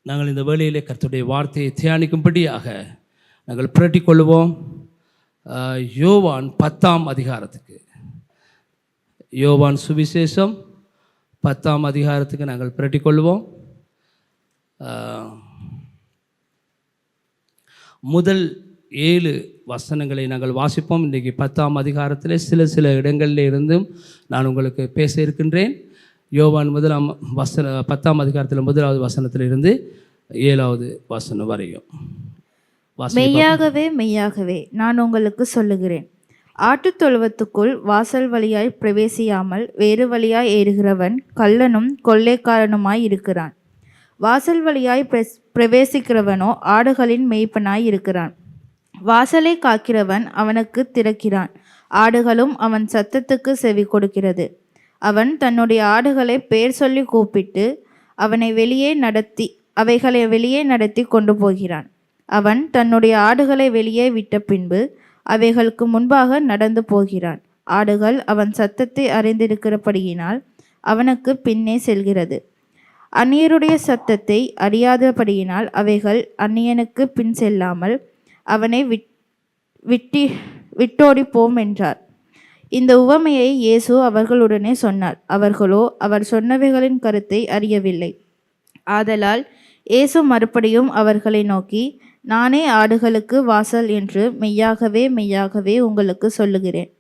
நாங்கள் இந்த வேளையிலே கர்த்தருடைய வார்த்தையை தியானிக்கும்படியாக நாங்கள் புரட்டிக்கொள்வோம். யோவான் 10ஆம் அதிகாரத்துக்கு, யோவான் சுவிசேஷம் 10ஆம் அதிகாரத்துக்கு நாங்கள் புரட்டிக்கொள்வோம். முதல் 7 வசனங்களை நாங்கள் வாசிப்போம். இன்றைக்கி 10ஆம் அதிகாரத்தில் சில இடங்களில் இருந்தும் நான் உங்களுக்கு பேச இருக்கின்றேன். யோவான் 10ஆம் அதிகாரத்தில் 1வது வசனத்திலிருந்து 7வது வசனம் வரையும். மெய்யாகவே மெய்யாகவே நான் உங்களுக்கு சொல்லுகிறேன், ஆட்டுத் தொழுவத்துக்குள் வாசல் வழியாய் பிரவேசியாமல் வேறு வழியாய் ஏறுகிறவன் கள்ளனும் கொள்ளைக்காரனுமாய் இருக்கிறான். வாசல் வழியாய் பிரவேசிக்கிறவனோ ஆடுகளின் மேய்ப்பனாய் இருக்கிறான். வாசலை காக்கிறவன் அவனுக்கு திறக்கிறான். ஆடுகளும் அவன் சத்தத்துக்கு செவி கொடுக்கிறது. அவன் தன்னுடைய ஆடுகளை பெயர் சொல்லி கூப்பிட்டு அவைகளை வெளியே நடத்தி கொண்டு போகிறான். அவன் தன்னுடைய ஆடுகளை வெளியே விட்ட பின்பு அவைகளுக்கு முன்பாக நடந்து போகிறான். ஆடுகள் அவன் சத்தத்தை அறிந்திருக்கிறபடியினால் அவனுக்கு பின்னே செல்கிறது. அந்நியருடைய சத்தத்தை அறியாதபடியினால் அவைகள் அந்நியனுக்கு பின் செல்லாமல் அவனை விட்டோடி போம் என்றார். இந்த உவமையை இயேசு அவர்களுடனே சொன்னார். அவர்களோ அவர் சொன்னவைகளின் கருத்தை அறியவில்லை. ஆதலால் இயேசு மறுபடியும் அவர்களை நோக்கி, நானே ஆடுகளுக்கு வாசல் என்று மெய்யாகவே மெய்யாகவே உங்களுக்கு சொல்லுகிறேன்.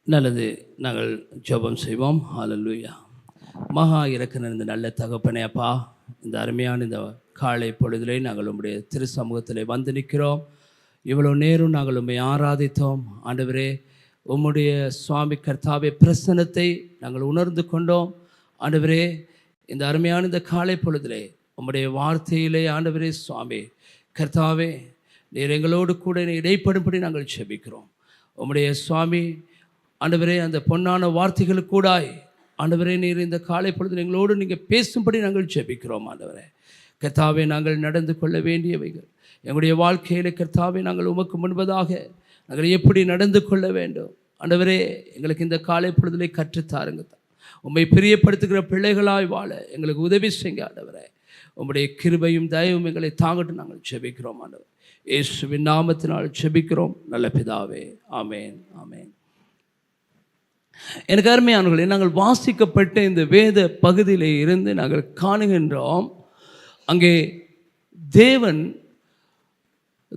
நல்லது, நாங்கள் ஜெபம் செய்வோம். ஹல்லேலூயா. மகா இரக்க நிறைந்த நல்ல தகப்பனே, அப்பா, இந்த அருமையான இந்த காலை பொழுதிலே நாங்கள் உம்முடைய திரு சமூகத்திலே வந்து நிற்கிறோம். இவ்வளோ நேரம் நாங்கள் உம்மை ஆராதித்தோம். ஆண்டவரே, உம்முடைய சுவாமி கர்த்தாவே பிரசன்னத்தை நாங்கள் உணர்ந்து கொண்டோம். ஆண்டவரே, இந்த அருமையான இந்த காலை பொழுதிலே உம்முடைய வார்த்தையிலே ஆண்டவரே சுவாமி கர்த்தாவே, நீர் எங்களோடு கூட இடைப்படும்படி நாங்கள் ஜெபிக்கிறோம். உம்முடைய சுவாமி ஆண்டவரே, அந்த பொன்னான வார்த்தைகளுக்கூடாய் ஆண்டவரே நீர் இந்த காலை பொழுதில் எங்களோடு நீங்கள் பேசும்படி நாங்கள் ஜெபிக்கிறோம். ஆண்டவரே கர்த்தாவே, நாங்கள் நடந்து கொள்ள வேண்டியவைகள் எங்களுடைய வாழ்க்கையில் கர்த்தாவே நாங்கள் உமக்கு முன்பதாக நாங்கள் எப்படி நடந்து கொள்ள வேண்டும் ஆண்டவரே, எங்களுக்கு இந்த காலை பொழுதிலே கற்றுத்தாருங்க. உம்மை பிரியப்படுத்துகிற பிள்ளைகளாய் வாழ எங்களுக்கு உதவி செய்யுங்க ஆண்டவரே. உம்முடைய கிருபையும் தயவும் எங்களை தாங்கட்டும் நாங்கள் ஜெபிக்கிறோம். ஆண்டவர் இயேசுவின் நாமத்தினால் ஜெபிக்கிறோம் நல்ல பிதாவே, ஆமேன், ஆமேன். எனக்கு அருமையானவர்களே, நாங்கள் வாசிக்கப்பட்ட இந்த வேத பகுதியிலே இருந்து நாங்கள் காணுகின்றோம், அங்கே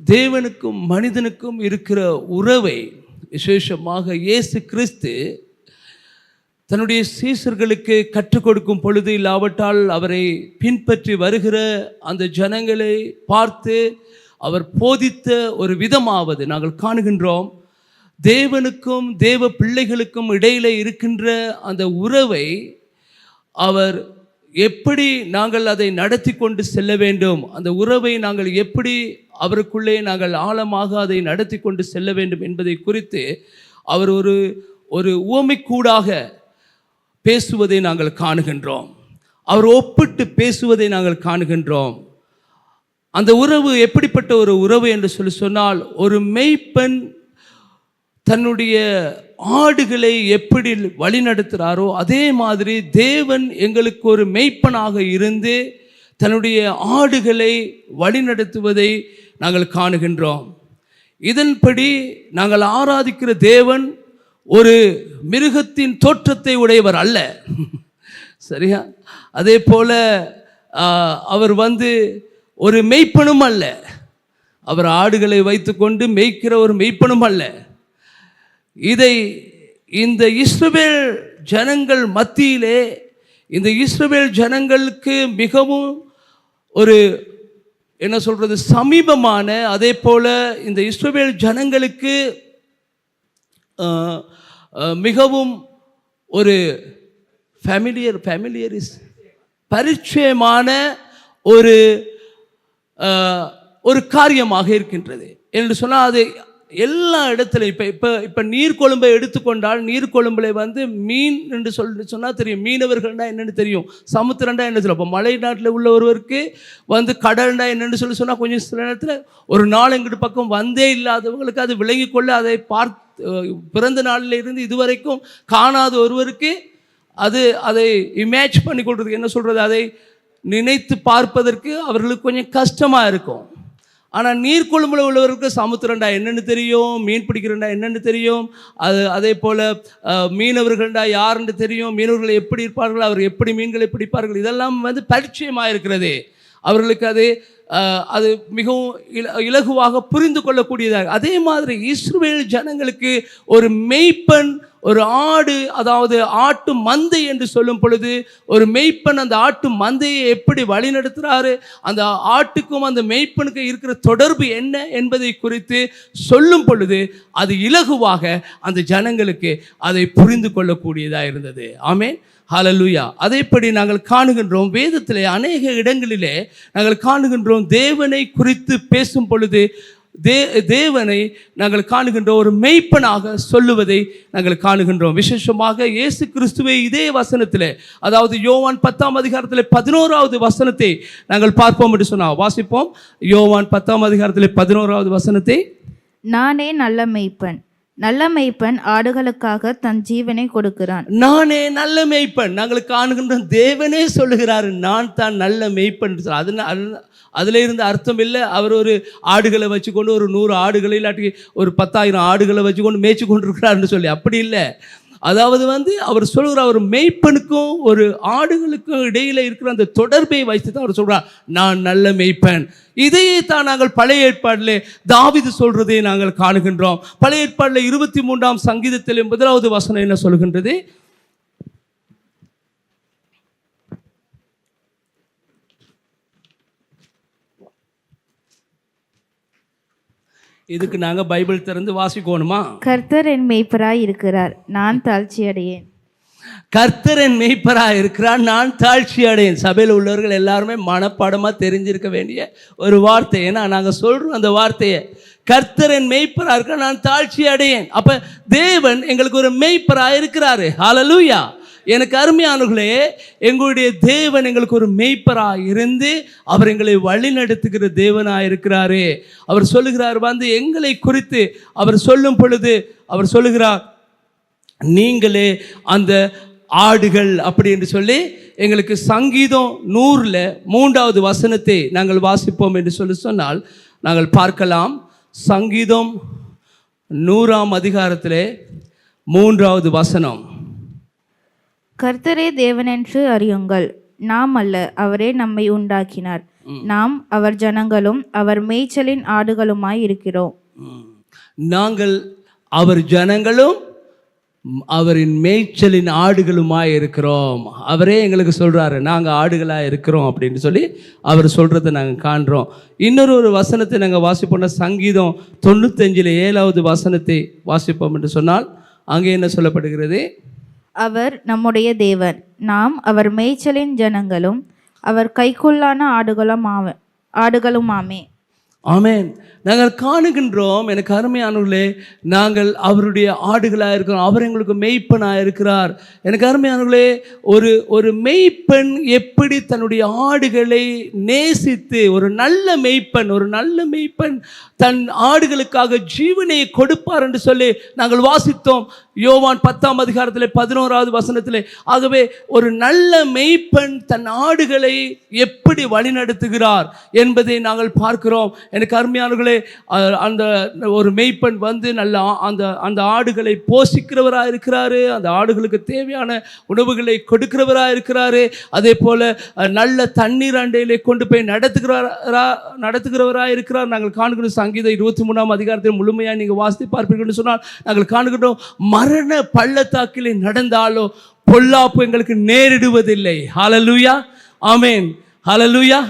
தேவனுக்கும் மனிதனுக்கும் இருக்கிற உறவை விசேஷமாக இயேசு கிறிஸ்து தன்னுடைய சீசர்களுக்கு கற்றுக் கொடுக்கும் பொழுது, இல்லாவிட்டால் அவரை பின்பற்றி வருகிற அந்த ஜனங்களை பார்த்து அவர் போதித்த ஒரு விதமாவது நாங்கள் காணுகின்றோம். தேவனுக்கும் தேவ பிள்ளைகளுக்கும் இடையிலே இருக்கின்ற அந்த உறவை அவர் எப்படி நாங்கள் அதை நடத்தி கொண்டு செல்ல வேண்டும், அந்த உறவை நாங்கள் எப்படி அவருக்குள்ளே நாங்கள் ஆழமாக அதை நடத்தி கொண்டு செல்ல வேண்டும் என்பதை குறித்து அவர் ஒரு உவமைக்கூடாக பேசுவதை நாங்கள் காணுகின்றோம். அவர் ஒப்பிட்டு பேசுவதை நாங்கள் காணுகின்றோம். அந்த உறவு எப்படிப்பட்ட ஒரு உறவு என்று சொன்னால், ஒரு மேய்ப்பன் தன்னுடைய ஆடுகளை எப்படி வழிநடத்துகிறாரோ அதே மாதிரி தேவன் எங்களுக்கு ஒரு மேய்ப்பனாக இருந்து தன்னுடைய ஆடுகளை வழிநடத்துவதை நாங்கள் காணுகின்றோம். இதன்படி நாங்கள் ஆராதிக்கிற தேவன் ஒரு மிருகத்தின் தோற்றத்தை உடையவர் அல்ல, சரியா? அதே போல அவர் ஒரு மேய்ப்பனும் அல்ல, அவர் ஆடுகளை வைத்துக்கொண்டு மேய்க்கிற ஒரு மேய்ப்பனும் அல்ல. இதை இந்த இஸ்ரவேல் ஜனங்கள் மத்தியிலே, இந்த இஸ்ரவேல் ஜனங்களுக்கு மிகவும் சமீபமான, அதே போல இந்த இஸ்ரவேல் ஜனங்களுக்கு மிகவும் ஒரு பரிச்சயமான ஒரு காரியமாக இருக்கின்றது என்று சொன்னால், அது எல்லா இடத்துலையும் இப்போ நீர்கொழும்பை எடுத்துக்கொண்டால், நீர்கொழும்பில் மீன் என்று சொன்னால் தெரியும், மீனவர்கள்னா என்னென்னு தெரியும், சமுத்திரம்னா என்ன சொல்லும். இப்போ மலை நாட்டில் உள்ள ஒருவருக்கு கடல்னா என்னென்னு சொன்னால் கொஞ்சம் சில நேரத்தில் ஒரு நாலு பக்கம் வந்தே இல்லாதவங்களுக்கு அது விளங்கி கொள்ள, அதை பிறந்த நாளில் இருந்து இதுவரைக்கும் காணாத ஒருவருக்கு அதை இமேஜ் பண்ணி கொள்றதுக்கு என்ன சொல்கிறது, அதை நினைத்து பார்ப்பதற்கு அவர்களுக்கு கொஞ்சம் கஷ்டமாக இருக்கும். ஆனால் நீர்க்குழும்புல உள்ளவருக்கு சமுத்திரண்டா என்னென்னு தெரியும், மீன் பிடிக்கிறண்டா என்னென்னு தெரியும், அதே போல் மீனவர்கள்டா யாருன்னு தெரியும், மீனவர்கள் எப்படி இருப்பார்கள், அவர் எப்படி மீன்களை பிடிப்பார்கள், இதெல்லாம் பரிச்சயமாக இருக்கிறது அவர்களுக்கு. அது மிகவும் இலகுவாக புரிந்து கொள்ளக்கூடியதாக. அதே மாதிரி இஸ்ரவேல் ஜனங்களுக்கு ஒரு மெய்ப்பன், ஒரு ஆடு, அதாவது ஆட்டு மந்தை என்று சொல்லும் பொழுது ஒரு மெய்ப்பன் அந்த ஆட்டு மந்தையை எப்படி வழி நடத்துகிறாரு, அந்த ஆட்டுக்கும் அந்த மெய்ப்பனுக்கு இருக்கிற தொடர்பு என்ன என்பதை குறித்து சொல்லும் பொழுது அது இலகுவாக அந்த ஜனங்களுக்கு அதை புரிந்து கொள்ளக்கூடியதாக இருந்தது. ஆமென், ஹல்லேலூயா. அதேபடி நாங்கள் காணுகின்றோம், வேதத்திலே அநேக இடங்களிலே நாங்கள் காணுகின்றோம், தேவனை குறித்து பேசும் பொழுது தேவனை நாங்கள் காணுகின்ற ஒரு மெய்ப்பனாக சொல்லுவதை நாங்கள் காணுகின்றோம். விசேஷமாக இயேசு கிறிஸ்துவை இதே வசனத்தில், அதாவது யோவான் 10ஆம் அதிகாரத்தில் 11வது வசனத்தை நாங்கள் பார்ப்போம் என்று சொன்னால் வாசிப்போம். யோவான் 10ஆம் அதிகாரத்தில் 11வது வசனத்தை, நானே நல்ல மெய்ப்பன், நல்ல மெய்ப்பன் ஆடுகளுக்காக தன் ஜீவனை கொடுக்கிறான். நானே நல்ல மெய்ப்பன். நாங்கள் காணுகின்ற தேவனே சொல்லுகிறார், நான் தான் நல்ல மெய்ப்பன். அதில் இருந்த அர்த்தம் இல்லை அவர் ஒரு ஆடுகளை வச்சுக்கொண்டு ஒரு 100 ஆடுகளை இல்லாட்டி ஒரு 10,000 ஆடுகளை வச்சுக்கொண்டு மேய்ச்சி கொண்டிருக்கிறார்னு சொல்லி, அப்படி இல்லை. அதாவது அவர் சொல்கிறார், ஒரு மெய்ப்பனுக்கும் ஒரு ஆடுகளுக்கும் இடையில இருக்கிற அந்த தொடர்பை வைத்து தான் அவர் சொல்கிறார், நான் நல்ல மெய்ப்பன். இதையே தான் நாங்கள் பழைய ஏற்பாட்டிலே தாவீது சொல்றதை நாங்கள் காணுகின்றோம். பழைய ஏற்பாட்டில் 23ஆம் சங்கீதத்தில் 1வது வசனம் என்ன சொல்கின்றது? இதுக்கு நாங்கள் பைபிள் திறந்து வாசிக்கணுமா? கர்த்தர் என் மெய்ப்பராய் இருக்கிறார், நான் தாழ்ச்சி அடையேன். கர்த்தர் என் மெய்ப்பராய் இருக்கிறார், நான் தாழ்ச்சி அடையேன். சபையில் உள்ளவர்கள் எல்லாருமே மனப்பாடமாக தெரிஞ்சிருக்க வேண்டிய ஒரு வார்த்தை. ஏன்னா நாங்கள் சொல்கிறோம் அந்த வார்த்தையை, கர்த்தர் என் மெய்ப்பராய் இருக்கிறார், நான் தாழ்ச்சி அடையேன். அப்போ தேவன் எங்களுக்கு ஒரு மெய்ப்பராய் இருக்கிறாரு. ஹல்லேலூயா. எனக்கு அருமையானவர்களே, எங்களுடைய தேவன் எங்களுக்கு ஒரு மெய்ப்பராய் இருந்து அவர் எங்களை வழி நடத்துகிற தேவனாக இருக்கிறாரு. அவர் சொல்லுகிறார், எங்களை குறித்து அவர் சொல்லும் பொழுது அவர் சொல்லுகிறார், நீங்களே அந்த ஆடுகள் அப்படி என்று சொல்லி எங்களுக்கு சங்கீதம் 100ல் 3வது வசனத்தை நாங்கள் வாசிப்போம் என்று சொன்னால் நாங்கள் பார்க்கலாம். சங்கீதம் 100ஆம் அதிகாரத்திலே 3வது வசனம், கர்த்தரே தேவனென்று அறியுங்கள், நாம் அல்ல, அவரே நம்மை உண்டாக்கினார், நாம் அவர் ஜனங்களும் அவர் மேய்ச்சலின் ஆடுகளுமாய் இருக்கிறோம். நாங்கள் அவர் ஜனங்களும் அவரின் மேய்ச்சலின் ஆடுகளுமாய் இருக்கிறோம். அவரே எங்களுக்கு சொல்றாரு, நாங்கள் ஆடுகளாக இருக்கிறோம் அப்படின்னு சொல்லி அவர் சொல்றதை நாங்கள் காண்றோம். இன்னொரு வசனத்தை நாங்கள் வாசிப்போம்னா சங்கீதம் 95ல் 7வது வசனத்தை வாசிப்போம் என்று சொன்னால் அங்கே என்ன சொல்லப்படுகிறது? அவர் நம்முடைய தேவன், நாம் அவர் மேய்ச்சலின் ஜனங்களும் அவர் கைக்குள்ளான ஆடுகளுமாமே. ஆமென். நாங்கள் காணுகின்றோம், எனக்கு அருமையானவர்களே, நாங்கள் அவருடைய ஆடுகளாக இருக்கிறோம், அவர் எங்களுக்கு மெய்ப்பனாக இருக்கிறார். எனக்கு அருமையானவர்களே, ஒரு மெய்ப்பன் எப்படி தன்னுடைய ஆடுகளை நேசித்து, ஒரு நல்ல மெய்ப்பன் தன் ஆடுகளுக்காக ஜீவனை கொடுப்பார் என்று சொல்லி நாங்கள் வாசித்தோம் யோவான் 10ஆம் அதிகாரத்தில் 11வது வசனத்தில். ஆகவே ஒரு நல்ல மெய்ப்பன் தன் ஆடுகளை எப்படி வழிநடத்துகிறார் என்பதை நாங்கள் பார்க்கிறோம். எனக்கு அருமையானவர்களே, அந்த ஒரு மெய்ப்பன் நல்ல அந்த ஆடுகளை போஷிக்கிறவராக இருக்கிறாரு, அந்த ஆடுகளுக்கு தேவையான உணவுகளை கொடுக்கிறவராக இருக்கிறாரு. அதே போல நல்ல தண்ணீர் அண்டையிலே கொண்டு போய் நடத்துகிறவராக இருக்கிறார். நாங்கள் காணுகிற சங்கீதம் 23ஆம் அதிகாரத்தில் முழுமையாக நீங்கள் வாசித்து பார்ப்பீர்கள் சொன்னால் நாங்கள் காணுகின்றோம், மரண பள்ளத்தாக்கிலே நடந்தாலோ பொல்லாப்பு எங்களுக்கு நேரிடுவதில்லை. ஹல்லேலூயா, ஆமென், ஹல்லேலூயா.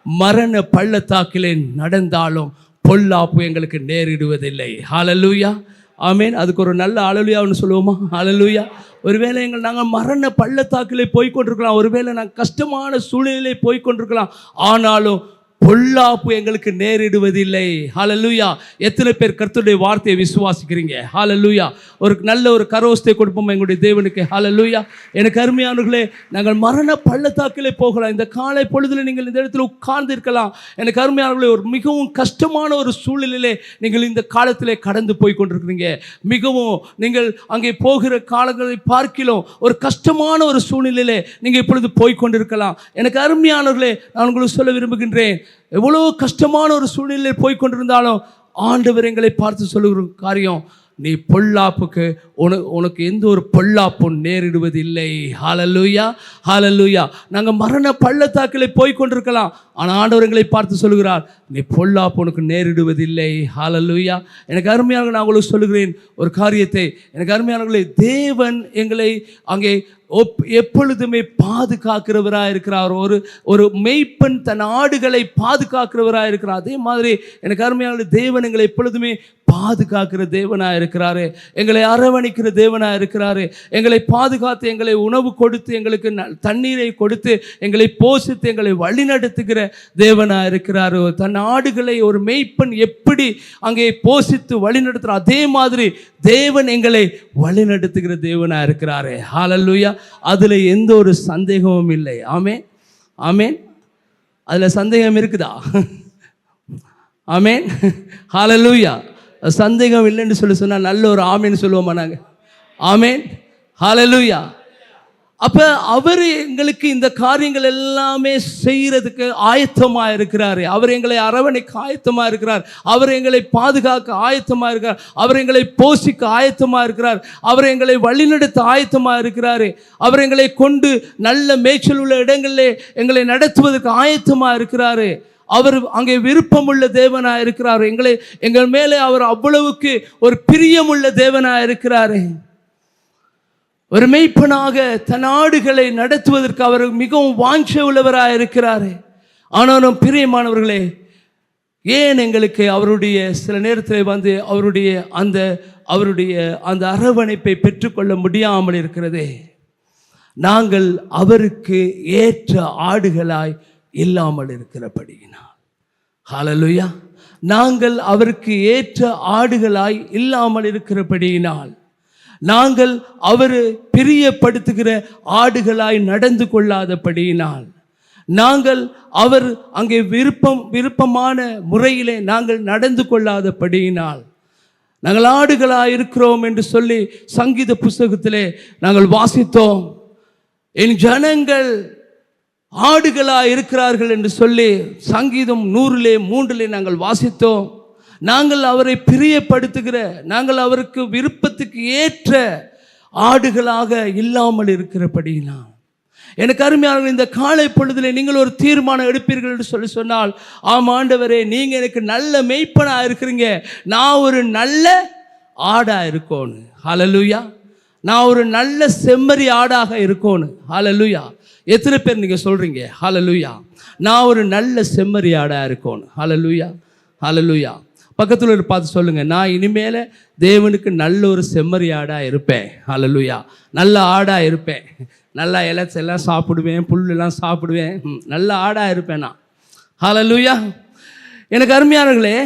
மரண பள்ளத்தாக்கிலே நடந்தாலும் பொல்லாப்பு எங்களுக்கு நேரிடுவதில்லை. ஹல்லேலூயா, ஆமென். அதுக்கு ஒரு நல்ல ஹல்லேலூயான்னு சொல்லுவோமா? ஹல்லேலூயா. ஒருவேளை நாங்கள் மரண பள்ளத்தாக்கிலே போய்கொண்டிருக்கலாம், ஒருவேளை நாங்கள் கஷ்டமான சூழ்நிலையிலே போய்கொண்டிருக்கலாம், ஆனாலும் பொல்லாப்பு எங்களுக்கு நேரிடுவதில்லை. ஹல்லேலூயா. எத்தனை பேர் கர்த்தருடைய வார்த்தையை விசுவாசிக்கிறீங்க? ஹல்லேலூயா. நல்ல ஒரு கரோஸ்தை கொடுப்போம் எங்களுடைய தேவனுக்கு. ஹல்லேலூயா. எனக்கு அருமையானவர்களே, நாங்கள் மரண பள்ளத்தாக்கிலே போகலாம். இந்த காலை பொழுதில் நீங்கள் இந்த இடத்துல உட்கார்ந்து இருக்கலாம். எனக்கு அருமையானவர்களே, ஒரு மிகவும் கஷ்டமான ஒரு சூழ்நிலையிலே நீங்கள் இந்த காலத்திலே கடந்து போய் கொண்டிருக்கிறீங்க. மிகவும் நீங்கள் அங்கே போகிற காலங்களை பார்க்கிலும் ஒரு கஷ்டமான ஒரு சூழ்நிலையிலே நீங்கள் இப்பொழுது போய் கொண்டிருக்கலாம். எனக்கு அருமையானவர்களே, நான் உங்களுக்கு சொல்ல விரும்புகின்றேன், எவ்வளோ கஷ்டமான ஒரு சூழ்நிலையில் போய் கொண்டிருந்தாலும் ஆண்டவர் எங்களை பார்த்து சொல்லுகிற காரியம், நீ பொல்லாப்புக்கு உனக்கு எந்த ஒரு பொல்லாப்பும் நேரிடுவதில்லை. ஹல்லேலூயா, ஹல்லேலூயா. நாங்கள் மரண பள்ளத்தாக்கிலே போய் கொண்டிருக்கலாம், ஆனால் ஆண்டவர் எங்களை பார்த்து சொல்லுகிறார், நீ பொல்லாப்பு உனக்கு நேரிடுவதில்லை. ஹல்லேலூயா. எனக்கு அருமையாக நான் உங்களுக்கு சொல்லுகிறேன் ஒரு காரியத்தை. எனக்கு அருமையானவர்களே, தேவன் எங்களை அங்கே எப்பொழுதுமே பாதுகாக்கிறவராக இருக்கிறார். ஒரு மெய்ப்பன் தன் ஆடுகளை பாதுகாக்கிறவராக இருக்கிறார். அதே மாதிரி எனக்கு அருமையான தேவன் எங்களை எப்பொழுதுமே பாதுகாக்கிற தேவனாக இருக்கிறாரு. எங்களை அரவணைக்கிற தேவனாக இருக்கிறாரு. எங்களை பாதுகாத்து, எங்களை உணவு கொடுத்து, எங்களுக்கு தண்ணீரை கொடுத்து, எங்களை போஷித்து, எங்களை வழிநடத்துகிற தேவனாக இருக்கிறாரு. தன் ஆடுகளை ஒரு மெய்ப்பன் எப்படி அங்கே போஷித்து வழிநடத்துகிறார், அதே மாதிரி தேவன் எங்களை வழிநடத்துகிற தேவனாக இருக்கிறாரு. ஹல்லேலூயா. அதில் எந்த ஒரு சந்தேகமும் இல்லை. ஆமென், ஆமென். அதில் சந்தேகம் இருக்குதா? ஆமென், ஹல்லேலூயா. சந்தேகம் இல்லைன்னு சொன்னால் நல்ல ஒரு ஆமேன்னு சொல்லுவோமா நாங்கள்? ஆமென், ஹல்லேலூயா. அப்போ அவர் எங்களுக்கு இந்த காரியங்கள் எல்லாமே செய்கிறதுக்கு ஆயத்தமாக இருக்கிறார். அவர் எங்களை அரவணைக்க ஆயத்தமாக இருக்கிறார். அவர் எங்களை பாதுகாக்க ஆயத்தமாக இருக்கிறார். அவர் எங்களை போஷிக்க ஆயத்தமாக இருக்கிறார். அவர் எங்களை வழிநடத்த ஆயத்தமாக இருக்கிறார். அவர் எங்களை கொண்டு நல்ல மேய்ச்சல் உள்ள இடங்களிலே எங்களை நடத்துவதற்கு ஆயத்தமாக இருக்கிறார். அவர் அங்கே விருப்பமுள்ள தேவனாக இருக்கிறார். எங்கள் மேலே அவர் அவ்வளவுக்கு ஒரு பிரியமுள்ள தேவனாக இருக்கிறார். ஒரு மெய்ப்பனாக தன் ஆடுகளை நடத்துவதற்கு அவர் மிகவும் வாஞ்சை உள்ளவராக இருக்கிறார். ஆனாலும் பிரியமானவர்களே, ஏன் எங்களுக்கு அவருடைய சில நேரத்தில் வந்து அவருடைய அந்த அரவணைப்பை பெற்றுக்கொள்ள முடியாமல் இருக்கிறதே? நாங்கள் அவருக்கு ஏற்ற ஆடுகளாய் இல்லாமல் இருக்கிறபடியினால். ஹல்லேலூயா. நாங்கள் அவருக்கு ஏற்ற ஆடுகளாய் இல்லாமல் இருக்கிறபடியினால், நாங்கள் அவர் பிரியப்படுத்துகிற ஆடுகளாய் நடந்து கொள்ளாதபடியினால், நாங்கள் அவர் அங்கே விருப்பமான முறையிலே நாங்கள் நடந்து கொள்ளாதபடியினால், நாங்கள் ஆடுகளாய் இருக்கிறோம் என்று சொல்லி சங்கீத புஸ்தகத்திலே நாங்கள் வாசித்தோம். என் ஜனங்கள் ஆடுகளாய் இருக்கிறார்கள் என்று சொல்லி சங்கீதம் 100:3 நாங்கள் வாசித்தோம். நாங்கள் அவரை பிரியப்படுத்துகிற, நாங்கள் அவருக்கு விருப்பத்துக்கு ஏற்ற ஆடுகளாக இல்லாமல் இருக்கிறபடினால், எனக்கு அருமையான இந்த காலை பொழுதில் நீங்கள் ஒரு தீர்மானம் எடுப்பீர்கள் என்று சொன்னால், ஆம் ஆண்டவரே, நீங்கள் எனக்கு நல்ல மெய்ப்பனாக இருக்கிறீங்க, நான் ஒரு நல்ல ஆடாக இருக்கணும். ஹல்லேலூயா. நான் ஒரு நல்ல செம்மறி ஆடாக இருக்கணும். ஹல்லேலூயா. எத்தனை பேர் நீங்கள் சொல்கிறீங்க? ஹல்லேலூயா. நான் ஒரு நல்ல செம்மறி ஆடாக இருக்கணும். ஹல்லேலூயா, ஹல்லேலூயா. பக்கத்தில் பார்த்து சொல்லுங்கள், நான் இனிமேல் தேவனுக்கு நல்ல ஒரு செம்மறி ஆடாக இருப்பேன். ஹல்லேலூயா. நல்ல ஆடாக இருப்பேன். நல்லா எல்லாம் சாப்பிடுவேன், புல்லெல்லாம் சாப்பிடுவேன், நல்ல ஆடாக இருப்பேன் நான். ஹல்லேலூயா. எனக்கு அருமையானவர்களே,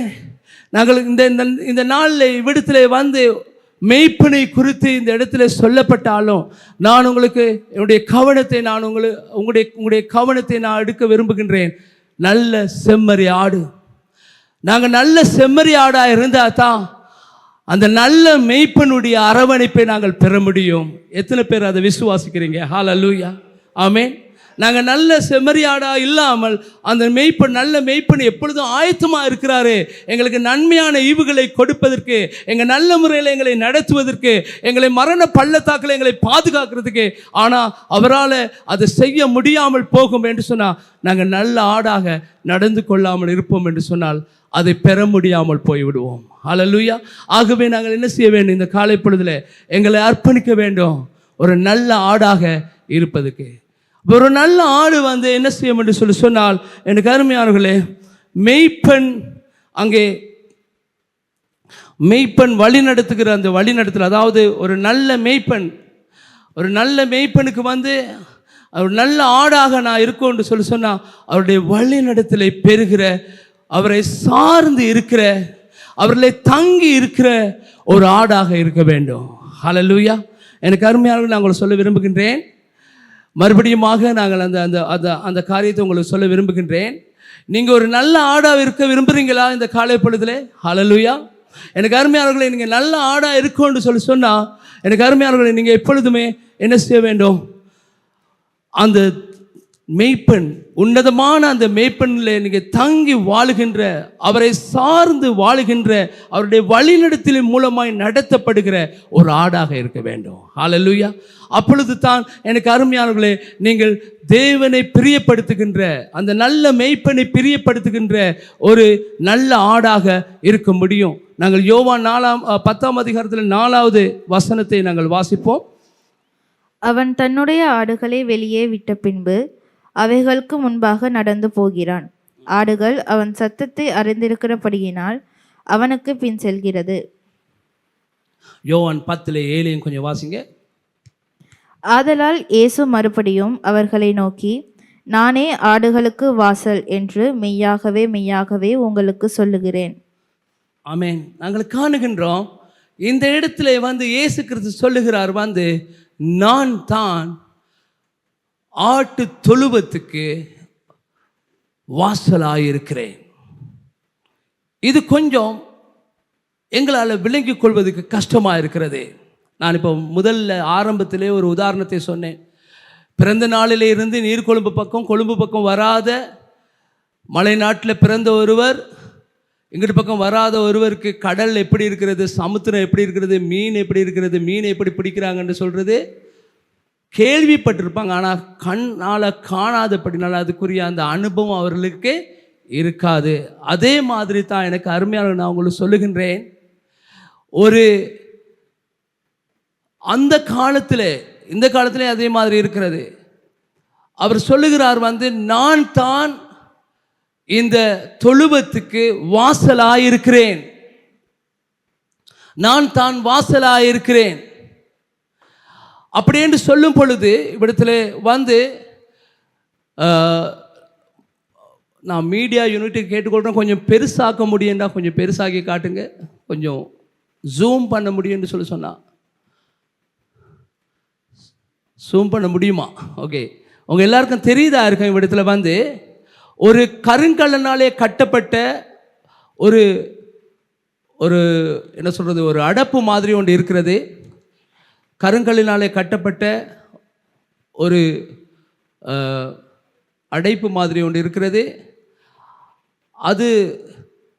நாங்கள் இந்த நாளில் இவ்விடத்தில் வந்து மெய்ப்பனை குறித்து இந்த இடத்துல சொல்லப்பட்டாலும், நான் உங்களுக்கு என்னுடைய கவனத்தை உங்களுடைய கவனத்தை நான் எடுக்க விரும்புகின்றேன். நல்ல செம்மறி ஆடு. நாங்கள் நல்ல செம்மறி ஆடாக இருந்தால் தான் அந்த நல்ல மெய்ப்பனுடைய அரவணைப்பை நாங்கள் பெற முடியும். எத்தனை பேர் அதை விசுவாசிக்கிறீங்க? ஹல்லேலூயா, ஆமென். நாங்கள் நல்ல செம்மறியாடா இல்லாமல் அந்த நல்ல மெய்ப்பன் எப்பொழுதும் ஆயத்தமாக இருக்கிறாரு எங்களுக்கு நன்மையான ஈவுகளை கொடுப்பதற்கு, எங்கள் நல்ல முறையில் எங்களை நடத்துவதற்கு, எங்களை மரண பள்ளத்தாக்கில் எங்களை பாதுகாக்கிறதுக்கு. ஆனால் அவரால் அதை செய்ய முடியாமல் போகும் என்று சொன்னால், நாங்கள் நல்ல ஆடாக நடந்து கொள்ளாமல் இருப்போம் என்று சொன்னால் அதை பெற முடியாமல் போய்விடுவோம். ஹல்லேலூயா. ஆகவே நாங்கள் என்ன செய்ய வேண்டும்? இந்த காலை பொழுதில் எங்களை அர்ப்பணிக்க வேண்டும் ஒரு நல்ல ஆடாக இருப்பதுக்கு. ஒரு நல்ல ஆடு வந்து என்ன செய்யும் என்று சொன்னால், எனக்கு அருமையானவர்களே, மெய்ப்பன் வழி நடத்துகிற அந்த வழி நடத்தல், அதாவது ஒரு நல்ல மெய்ப்பனுக்கு வந்து அவர் நல்ல ஆடாக நான் இருக்கோன்னு சொல்லி சொன்னால் அவருடைய வழிநடத்தலை பெறுகிற, அவரை சார்ந்து இருக்கிற, அவர்களை தங்கி இருக்கிற ஒரு ஆடாக இருக்க வேண்டும். ஹல்லேலூயா. எனக்கு அருமையாக நான் உங்களுக்கு சொல்ல விரும்புகின்றேன். மறுபடியுமாக நாங்கள் அந்த அந்த அந்த அந்த காரியத்தை உங்களுக்கு சொல்ல விரும்புகின்றேன். நீங்கள் ஒரு நல்ல ஆடாக இருக்க விரும்புகிறீங்களா இந்த காலை பொழுதுல? ஹல்லேலூயா. எனக்கு அருமையானவர்களை, நீங்கள் நல்ல ஆடாக இருக்கோன்னு சொல்லி சொன்னால், எனக்கு அருமையானவர்களை, நீங்கள் எப்பொழுதுமே என்ன செய்ய வேண்டும்? அந்த மெய்ப்பெண், உன்னதமான அந்த மெய்ப்பெண்ணில் நீங்கள் தங்கி வாழுகின்ற, அவரை சார்ந்து வாழுகின்ற, அவருடைய வழிநடத்தலின் மூலமாய் நடத்தப்படுகிற ஒரு ஆடாக இருக்க வேண்டும். ஹல்லேலூயா. அப்பொழுது தான் எனக்கு அருமையானவர்களே, நீங்கள் தேவனை பிரியப்படுத்துகின்ற, அந்த நல்ல மெய்ப்பெண்ணை பிரியப்படுத்துகின்ற ஒரு நல்ல ஆடாக இருக்க முடியும். நாங்கள் யோவான் 10ஆம் அதிகாரத்தில் 4வது வசனத்தை நாங்கள் வாசிப்போம். அவன் தன்னுடைய ஆடுகளை வெளியே விட்ட பின்பு அவைகளுக்கு முன்பாக நடந்து போகிறான். ஆடுகள் அவன் சத்தத்தை அறிந்திருக்கிறபடியினால் அவனுக்கு பின் செல்கிறது. யோவான் 10:7 கொஞ்சம் வாசிங்க. ஆதலால் இயேசு மறுபடியும் அவர்களை நோக்கி, நானே ஆடுகளுக்கு வாசல் என்று மெய்யாகவே மெய்யாகவே உங்களுக்கு சொல்லுகிறேன். ஆமென். நாங்கள் காணுகின்றோம், இந்த இடத்துல இயேசு கிறிஸ்து சொல்லுகிறார், நான் தான் ஆட்டு தொழுவத்துக்கு வாசலாயிருக்கிறேன். இது கொஞ்சம் எங்களால் விளங்கிக் கொள்வதற்கு கஷ்டமாக இருக்கிறது. நான் இப்போ முதல்ல ஆரம்பத்திலே ஒரு உதாரணத்தை சொன்னேன். பிறந்த நாளிலே இருந்து நீர்கொழும்பு பக்கம் வராத, மலை நாட்டில் பிறந்த ஒருவர், இங்கிட்டு பக்கம் வராத ஒருவருக்கு கடல் எப்படி இருக்கிறது, சமுத்திரம் எப்படி இருக்கிறது, மீன் எப்படி இருக்கிறது, மீனை எப்படி பிடிக்கிறாங்கன்னு சொல்கிறது கேள்விப்பட்டிருப்பாங்க. ஆனால் கண்ணால் காணாதபடினால அதுக்குரிய அந்த அனுபவம் அவர்களுக்கு இருக்காது. அதே மாதிரி தான் எனக்கு அருமையான நான் உங்களுக்கு சொல்லுகின்றேன், ஒரு அந்த காலத்தில் இந்த காலத்திலே அதே மாதிரி இருக்கிறது. அவர் சொல்லுகிறார், நான் தான் இந்த தொழுவத்துக்கு வாசலாயிருக்கிறேன், நான் தான் வாசலாயிருக்கிறேன். அப்படி என்று சொல்லும் பொழுது இவ்விடத்தில் நான் மீடியா யூனிட்டி கேட்டுக்கொள்கிறேன், கொஞ்சம் பெருசாக்க முடியும்டா, கொஞ்சம் பெருசாக்கி காட்டுங்க, கொஞ்சம் ஜூம் பண்ண முடியும்னு சொன்னால் ஜூம் பண்ண முடியுமா? ஓகே, உங்கள் எல்லாருக்கும் தெரியுதா இருக்கும், இவ்விடத்தில் ஒரு கருங்கல்லினாலே கட்டப்பட்ட ஒரு ஒரு என்ன சொல்கிறது, ஒரு அடப்பு மாதிரி ஒன்று இருக்கிறது. கருங்கல்லினாலே கட்டப்பட்ட ஒரு அடைப்பு மாதிரி ஒன்று இருக்கிறது. அதுக்கு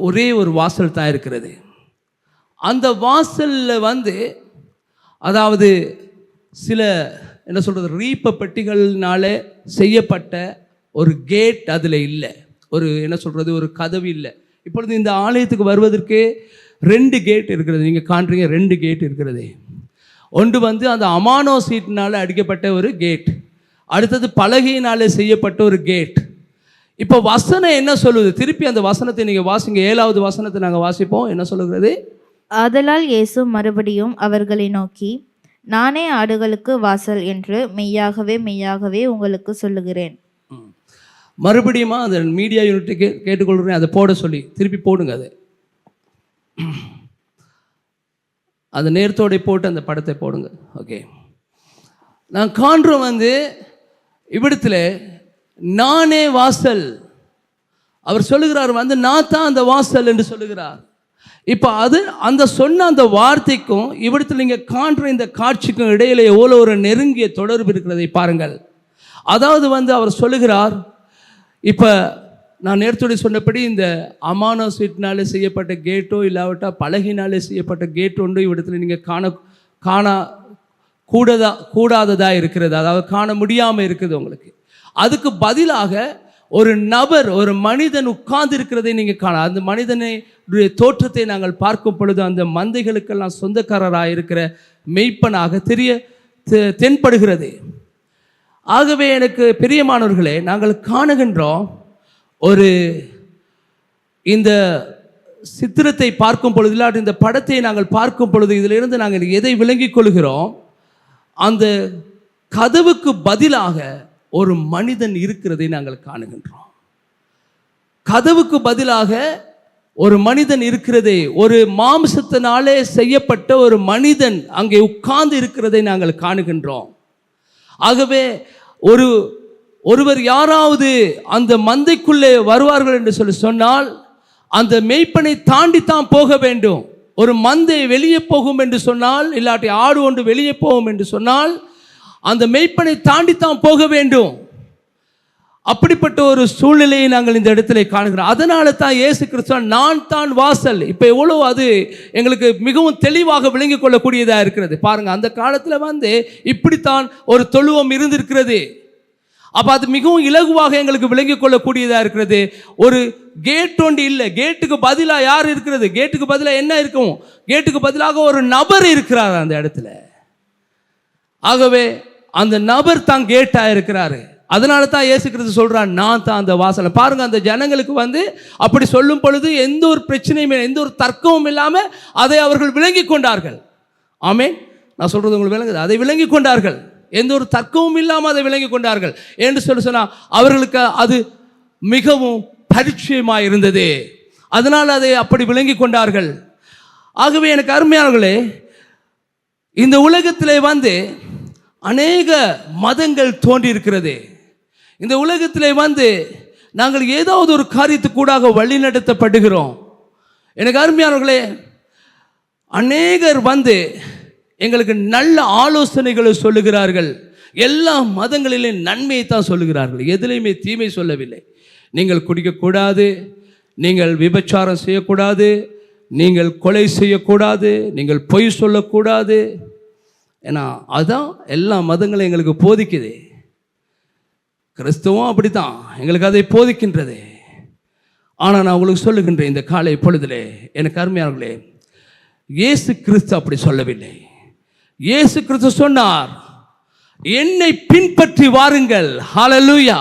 ஒரே ஒரு வாசல் தான் இருக்கிறது. அந்த வாசலில் அதாவது சில என்ன சொல்கிறது, ரீப்ப பெட்டிகளினாலே செய்யப்பட்ட ஒரு கேட் அதில் இல்லை, ஒரு என்ன சொல்கிறது, ஒரு கதவு இல்லை. இப்பொழுது இந்த ஆலயத்துக்கு வருவதற்கு 2 கேட் இருக்கிறது. நீங்கள் காண்றீங்க, 2 கேட் இருக்கிறது. ஒன்று அந்த அமானோ சீட்டினால் அடிக்கப்பட்ட ஒரு கேட், அடுத்தது பலகையினாலே செய்யப்பட்ட ஒரு கேட். இப்போ வசனம் என்ன சொல்லுது? திருப்பி அந்த வசனத்தை நீங்கள் வாசிங்க. 7வது வசனத்தை நாங்கள் வாசிப்போம். என்ன சொல்லுகிறது? ஆதலால் இயேசு மறுபடியும் அவர்களை நோக்கி, நானே ஆடுகளுக்கு வாசல் என்று மெய்யாகவே மெய்யாகவே உங்களுக்கு சொல்லுகிறேன். மறுபடியுமா அந்த மீடியா யூனிட் கேட்டுக்கொள்கிறேன், அதை போட சொல்லி திருப்பி போடுங்க. அது நேரத்தோட போட்டு அந்த படத்தை போடுங்க. ஓகே, நான் காண்றோம் இவ்விடத்தில் நானே வாசல். அவர் சொல்லுகிறார், நான் தான் அந்த வாசல் என்று சொல்லுகிறார். இப்போ அந்த சொன்ன அந்த வார்த்தைக்கும் இவ்விடத்தில் நீங்கள் காண்ற இந்த காட்சிக்கும் இடையில எவ்வளோ ஒரு நெருங்கிய தொடர்பு இருக்கிறதை பாருங்கள். அதாவது அவர் சொல்லுகிறார், இப்போ நான் நேரத்தோடு சொன்னபடி இந்த அமானோ சீட்டினாலே செய்யப்பட்ட கேட்டோ இல்லாவிட்டால் பலகினாலே செய்யப்பட்ட கேட் ஒன்று இவ்விடத்தில் நீங்கள் கூடாததாக இருக்கிறது, அதாவது காண முடியாமல் இருக்குது உங்களுக்கு. அதுக்கு பதிலாக ஒரு நபர், ஒரு மனிதன் உட்கார்ந்து இருக்கிறதை நீங்கள் காண, அந்த மனிதனுடைய தோற்றத்தை நாங்கள் பார்க்கும் பொழுது அந்த மந்தைகளுக்கெல்லாம் சொந்தக்காரராக இருக்கிற மெய்ப்பனாக தென்படுகிறது. ஆகவே எனக்கு பிரியமானவர்களே, நாங்கள் காணுகின்றோம், ஒரு இந்த சித்திரத்தை பார்க்கும் பொழுது இல்லாட்டி இந்த படத்தை நாங்கள் பார்க்கும் பொழுது இதிலிருந்து நாங்கள் எதை விளங்கிக் கொள்கிறோம்? அந்த கதவுக்கு பதிலாக ஒரு மனிதன் இருக்கிறதை நாங்கள் காணுகின்றோம். கதவுக்கு பதிலாக ஒரு மனிதன் இருக்கிறதை, ஒரு மாம்சத்தினாலே செய்யப்பட்ட ஒரு மனிதன் அங்கே உட்கார்ந்து இருக்கிறதை நாங்கள் காணுகின்றோம். ஆகவே ஒருவர் யாராவது அந்த மந்தைக்குள்ளே வருவார்கள் என்று சொன்னால் அந்த மேய்ப்பனை தாண்டித்தான் போக வேண்டும். ஒரு மந்தை வெளியே போகும் என்று சொன்னால், இல்லாட்டி ஆடு ஒன்று வெளியே போகும் என்று சொன்னால் அந்த மேய்ப்பனை தாண்டித்தான் போக வேண்டும். அப்படிப்பட்ட ஒரு சூழ்நிலையை நாங்கள் இந்த இடத்துல காணுகிறோம். அதனால தான் இயேசு கிறிஸ்து நான் தான் வாசல். இப்போ எவ்வளோ அது எங்களுக்கு மிகவும் தெளிவாக விளங்கிக் கொள்ளக்கூடியதாக இருக்கிறது. பாருங்கள், அந்த காலத்தில் இப்படித்தான் ஒரு தொழுவம் இருந்திருக்கிறது. அப்போ அது மிகவும் இலகுவாக எங்களுக்கு விளங்கிக் கொள்ளக்கூடியதாக இருக்கிறது. ஒரு கேட் ஒன்று இல்லை, கேட்டுக்கு பதிலாக யார் இருக்கிறது? கேட்டுக்கு பதிலாக என்ன இருக்கும்? கேட்டுக்கு பதிலாக ஒரு நபர் இருக்கிறார் அந்த இடத்துல. ஆகவே அந்த நபர் தான் கேட்டாக இருக்கிறாரு. அதனால தான் இயேசு கிறிஸ்து சொல்றான், நான் தான் அந்த வாசல். பாருங்க, அந்த ஜனங்களுக்கு அப்படி சொல்லும் பொழுது எந்த ஒரு பிரச்சனையும், எந்த ஒரு தர்க்கமும் இல்லாமல் அதை அவர்கள் விளங்கி கொண்டார்கள். ஆமென். நான் சொல்றது உங்களுக்கு விளங்குது? அதை விளங்கி கொண்டார்கள். எந்த ஒரு தர்க்கமும் இல்லாமல் அதை விளங்கி கொண்டார்கள் என்று சொன்னால் அவர்களுக்கு அது மிகவும் பரிச்சயமாக இருந்தது. அதனால் அதை அப்படி விளங்கி கொண்டார்கள். ஆகவே எனக்கு அருமையானவர்களே, இந்த உலகத்திலே அநேக மதங்கள் தோன்றி இருக்கிறது. இந்த உலகத்திலே நாங்கள் ஏதாவது ஒரு காரியத்துக்கூடாக வழி நடத்தப்படுகிறோம். எனக்கு அருமையானவர்களே, அநேகர் எங்களுக்கு நல்ல ஆலோசனைகளை சொல்லுகிறார்கள். எல்லா மதங்களிலும் நன்மையை தான் சொல்லுகிறார்கள், எதிலையுமே தீமை சொல்லவில்லை. நீங்கள் குடிக்கக்கூடாது, நீங்கள் விபச்சாரம் செய்யக்கூடாது, நீங்கள் கொலை செய்யக்கூடாது, நீங்கள் பொய் சொல்லக்கூடாது. ஏன்னா அதான் எல்லா மதங்களும் எங்களுக்கு போதிக்குது. கிறிஸ்துவம் அப்படித்தான் எங்களுக்கு அதை போதிக்கின்றது. ஆனால் நான் உங்களுக்கு சொல்லுகின்றேன் இந்த காலை பொழுதிலே, எனக்கு அருமையானவர்களே, இயேசு கிறிஸ்து அப்படி சொல்லவில்லை. இயேசு கிறிஸ்து சொன்னார், என்னை பின்பற்றி வாருங்கள். ஹல்லேலூயா.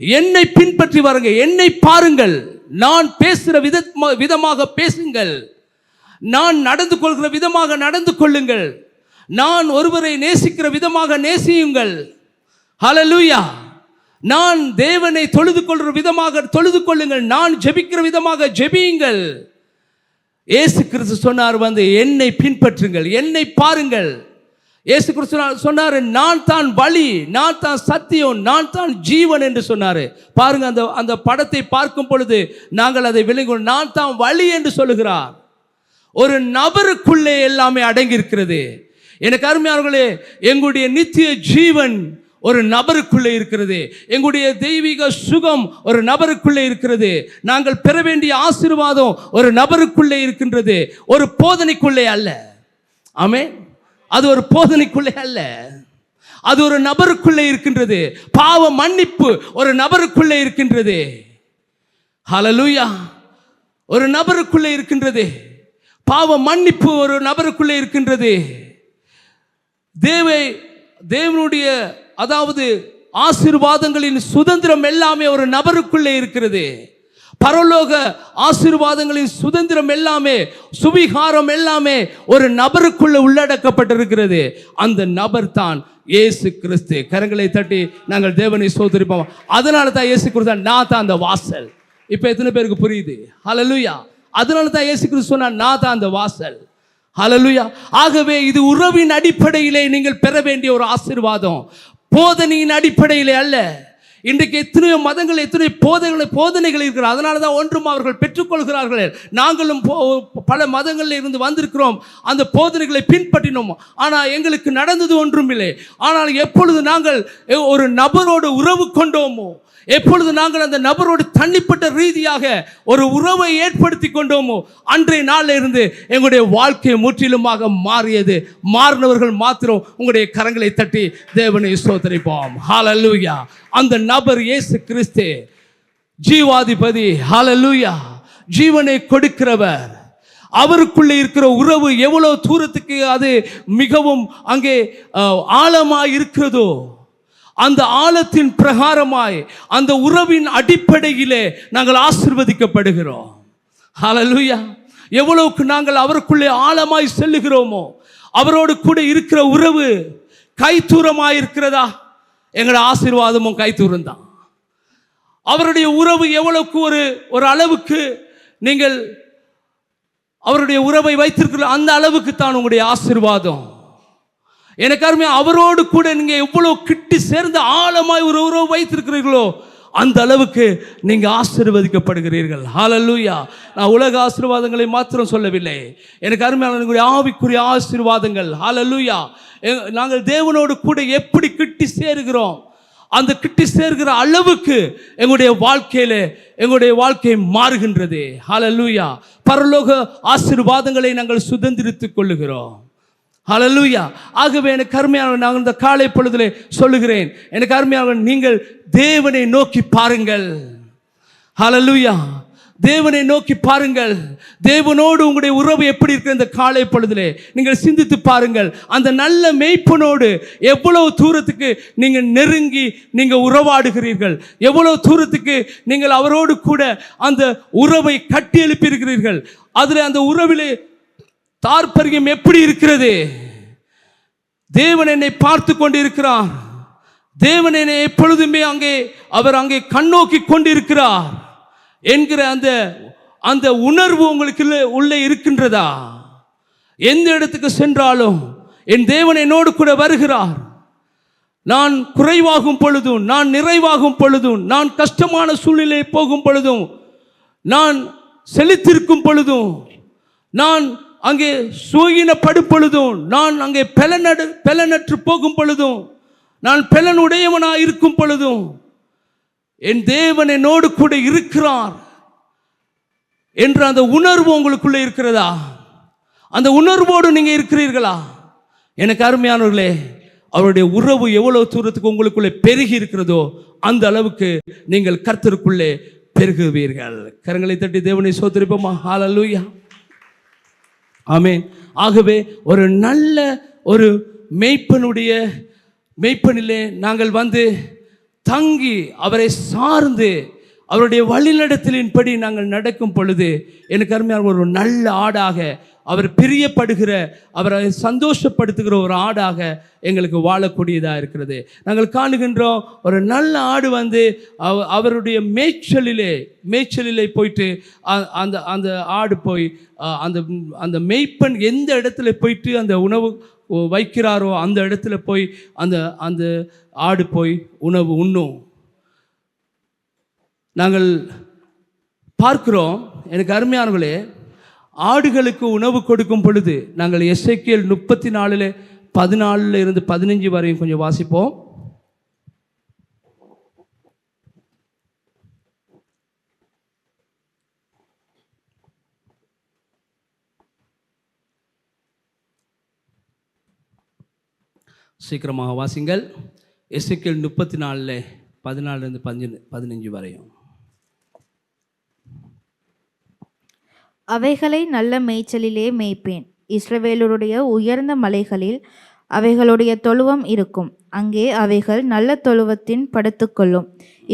என்னை பின்பற்றி வாருங்கள், என்னை பாருங்கள், நான் பேசுகிற விதமாக பேசுங்கள், நான் நடந்து கொள்கிற விதமாக நடந்து கொள்ளுங்கள், நான் ஒருவரை நேசிக்கிற விதமாக நேசியுங்கள். ஹல்லேலூயா. நான் தேவனை தொழுது கொள்கிற விதமாக தொழுது கொள்ளுங்கள், நான் ஜெபிக்கிற விதமாக ஜெபியுங்கள். இயேசு கிறிஸ்து சொன்னார், என்னை பின்பற்றுங்கள், என்னை பாருங்கள். இயேசு கிறிஸ்து சொன்னார், நான் தான் வழி, நான் தான் சத்தியம், நான் தான் ஜீவன் என்று சொன்னார். பாருங்க, அந்த படத்தை பார்க்கும் பொழுது நாங்கள் அதை விளங்கி, நான் தான் வழி என்று சொல்லுகிறார். ஒரு நபருக்குள்ளே எல்லாமே அடங்கி இருக்கிறது. எனக்கு அருமையானவர்களே, எங்களுடைய நித்திய ஜீவன் ஒரு நபருக்குள்ளே இருக்கிறது. எங்களுடைய தெய்வீக சுகம் ஒரு நபருக்குள்ளே இருக்கிறது. நாங்கள் பெற வேண்டிய ஆசீர்வாதம் ஒரு நபருக்குள்ளே இருக்கின்றது, ஒரு போதனைக்குள்ளே அல்ல. ஆமென். அது ஒரு போதனைக்குள்ளே அல்ல, அது ஒரு நபருக்குள்ளே இருக்கின்றது. பாவ மன்னிப்பு ஒரு நபருக்குள்ளே இருக்கின்றது. ஹல்லேலூயா. ஒரு நபருக்குள்ளே இருக்கின்றது. பாவ மன்னிப்பு ஒரு நபருக்குள்ளே இருக்கின்றது. தேவனுடைய அதாவது ஆசீர்வாதங்களின் சுதந்திரம் எல்லாமே ஒரு நபருக்குள்ளே இருக்கிறது. பரலோக ஆசீர்வாதங்களின் சுதந்திரம் எல்லாமே, சுவிகாரம் எல்லாமே ஒரு நபருக்குள்ள உள்ளடக்கப்பட்டிருக்கிறது. அந்த நபர் தான் இயேசு கிறிஸ்து. கரங்களை தட்டி நாங்கள் தேவனை சோதரிப்போம். அதனால தான் இயேசு கிறிஸ்து, நான் தான் அந்த வாசல். இப்போ எத்தனை பேருக்கு புரியுது? ஹல்லேலூயா. அதனால தான் இயேசு கிறிஸ்து சொன்னார், நான் தான் அந்த வாசல். ஹல்லேலூயா. ஆகவே இது உறவின் அடிப்படையிலே நீங்கள் பெற வேண்டிய ஒரு ஆசீர்வாதம், போதனையின் அடிப்படையிலே அல்ல. இன்றைக்கு எத்தனையோ மதங்கள், எத்தனையோ போதனைகள் இருக்கிறார். அதனால தான் ஒன்றும் அவர்கள் பெற்றுக்கொள்கிறார்கள். நாங்களும் பல மதங்களில் இருந்து வந்திருக்கிறோம், அந்த போதனைகளை பின்பற்றினோம். ஆனால் எங்களுக்கு நடந்தது ஒன்றும் இல்லை. ஆனால் எப்பொழுது நாங்கள் ஒரு நபரோடு உறவு கொண்டோமோ, எப்பொழுது நாங்கள் அந்த நபரோடு தனிப்பட்ட ரீதியாக ஒரு உறவை ஏற்படுத்தி கொண்டோமோ, அன்றைய நாளில் இருந்து எங்களுடைய வாழ்க்கை முற்றிலுமாக மாறியது. மாறினவர்கள் மாத்திரம் உங்களுடைய கரங்களை தட்டி தேவனை ஸ்தோத்திரிப்போம். ஹல்லேலூயா. அந்த நபர் இயேசு கிறிஸ்து, ஜீவாதிபதி. ஹல்லேலூயா. ஜீவனை கொடுக்கிறவர். அவருக்குள்ளே இருக்கிற உறவு எவ்வளவு தூரத்துக்கு அது மிகவும் அங்கே ஆழமாய் இருக்கிறதோ, அந்த ஆழத்தின் பிரகாரமாய், அந்த உறவின் அடிப்படையிலே நாங்கள் ஆசீர்வதிக்கப்படுகிறோம். ஹல்லேலூயா. எவ்வளவுக்கு நாங்கள் அவருக்குள்ளே ஆழமாய் செல்லுகிறோமோ, அவரோடு கூட இருக்கிற உறவு கைத்தூரமாயிருக்கிறதா? எங்களோட ஆசீர்வாதமும் கைத்தூரம் தான். அவருடைய உறவு எவ்வளவுக்கு ஒரு அளவுக்கு நீங்கள் அவருடைய உறவை வைத்திருக்கிற அந்த அளவுக்கு தான் உங்களுடைய ஆசீர்வாதம். எனக்கு அருமையா, அவரோடு கூட நீங்க எவ்வளவு கிட்டி சேர்ந்து ஆழமாய் ஒரு உறவு வைத்திருக்கிறீர்களோ அந்த அளவுக்கு நீங்க ஆசீர்வதிக்கப்படுகிறீர்கள். ஹல்லேலூயா. நான் உலக ஆசீர்வாதங்களை மாத்திரம் சொல்லவில்லை, எனக்கு அருமையான ஆவிக்குரிய ஆசீர்வாதங்கள். ஹல்லேலூயா. நாங்கள் தேவனோடு கூட எப்படி கிட்டி சேருகிறோம், அந்த கிட்டி சேர்கிற அளவுக்கு எங்களுடைய வாழ்க்கை மாறுகின்றது. ஹல்லேலூயா. பரலோக ஆசீர்வாதங்களை நாங்கள் சுதந்திரித்துக் கொள்ளுகிறோம். ஹல்லேலூயா. ஆகவே எனக்கு அருமையான, நான் இந்த காலை பொழுதிலே சொல்லுகிறேன், எனக்கு அருமையான, நீங்கள் தேவனை நோக்கி பாருங்கள். ஹல்லேலூயா. தேவனை நோக்கி பாருங்கள். தேவனோடு உங்களுடைய உறவு எப்படி இருக்கிற இந்த காலை பொழுதிலே நீங்கள் சிந்தித்து பாருங்கள். அந்த நல்ல மேய்ப்பனோடு எவ்வளவு தூரத்துக்கு நீங்கள் நெருங்கி நீங்கள் உறவாடுகிறீர்கள், எவ்வளவு தூரத்துக்கு நீங்கள் அவரோடு கூட அந்த உறவை கட்டி எழுப்பியிருக்கிறீர்கள். அதில் அந்த உறவிலே தாற்பரியம் எப்படி இருக்கிறது? தேவன் என்னை பார்த்து கொண்டிருக்கிறார். தேவன் என்னை எப்பொழுதுமே அவர் அங்கே கண்ணோக்கி கொண்டிருக்கிறார் என்கிற அந்த உணர்வு உங்களுக்கு உள்ளே இருக்கின்றதா? எந்த இடத்துக்கு சென்றாலும் என் தேவன் என்னோடு கூட வருகிறார். நான் குறைவாகும் பொழுதும், நான் நிறைவாகும் பொழுதும், நான் கஷ்டமான சூழ்நிலை போகும் பொழுதும், நான் செழித்திருக்கும் பொழுதும், நான் அங்கே சூயினப்படும் பொழுதும், நான் அங்கே பலனற்று போகும் பொழுதும், நான் பலனுடையவனாக இருக்கும் பொழுதும், என் தேவன் என்னோடு கூட இருக்கிறார் என்ற அந்த உணர்வு உங்களுக்குள்ளே இருக்கிறதா? அந்த உணர்வோடு நீங்க இருக்கிறீர்களா? எனக்கு அருமையானவர்களே, அவருடைய உறவு எவ்வளவு தூரத்துக்கு உங்களுக்குள்ளே பெருகி இருக்கிறதோ அந்த அளவுக்கு நீங்கள் கர்த்தருக்குள்ளே பெருகுவீர்கள். கரங்களை தட்டி தேவனை ஸ்தோத்திரிப்போமா? ஹல்லேலூயா. ஆமென். ஆகவே ஒரு நல்ல ஒரு மெய்ப்பனிலே நாங்கள் வந்து தங்கி அவரை சார்ந்து அவருடைய வழிநடத்தலின்படி நாங்கள் நடக்கும் பொழுது எனக்கு அருமையான ஒரு நல்ல ஆடாக, அவர் பிரியப்படுகிற, அவரை சந்தோஷப்படுத்துகிற ஒரு ஆடாக எங்களுக்கு வாழக்கூடியதாக இருக்கிறது. நாங்கள் காணுகின்றோம், ஒரு நல்ல ஆடு வந்து அவருடைய மேய்ச்சலிலே போயிட்டு அந்த ஆடு போய் அந்த மேய்ப்பன் எந்த இடத்துல போயிட்டு அந்த உணவு வைக்கிறாரோ அந்த இடத்துல போய் அந்த ஆடு போய் உணவு உண்ணும். நாங்கள் பார்க்கிறோம், எனக்கு அருமையானவர்களே, ஆடுகளுக்கு உணவு கொடுக்கும் பொழுது நாங்கள் எசேக்கியேல் 34:14-15 வரையும் கொஞ்சம் வாசிப்போம். சீக்கிரமாக வாசிங்கள். எசேக்கியேல் 34:14-15 வரையும். அவைகளை நல்ல மேய்ச்சலிலே மேய்ப்பேன். இஸ்ரவேலருடைய உயர்ந்த மலைகளில் அவைகளுடைய தொழுவம் இருக்கும். அங்கே அவைகள் நல்ல தொழுவத்தின் படுத்துக்கொள்ளும்.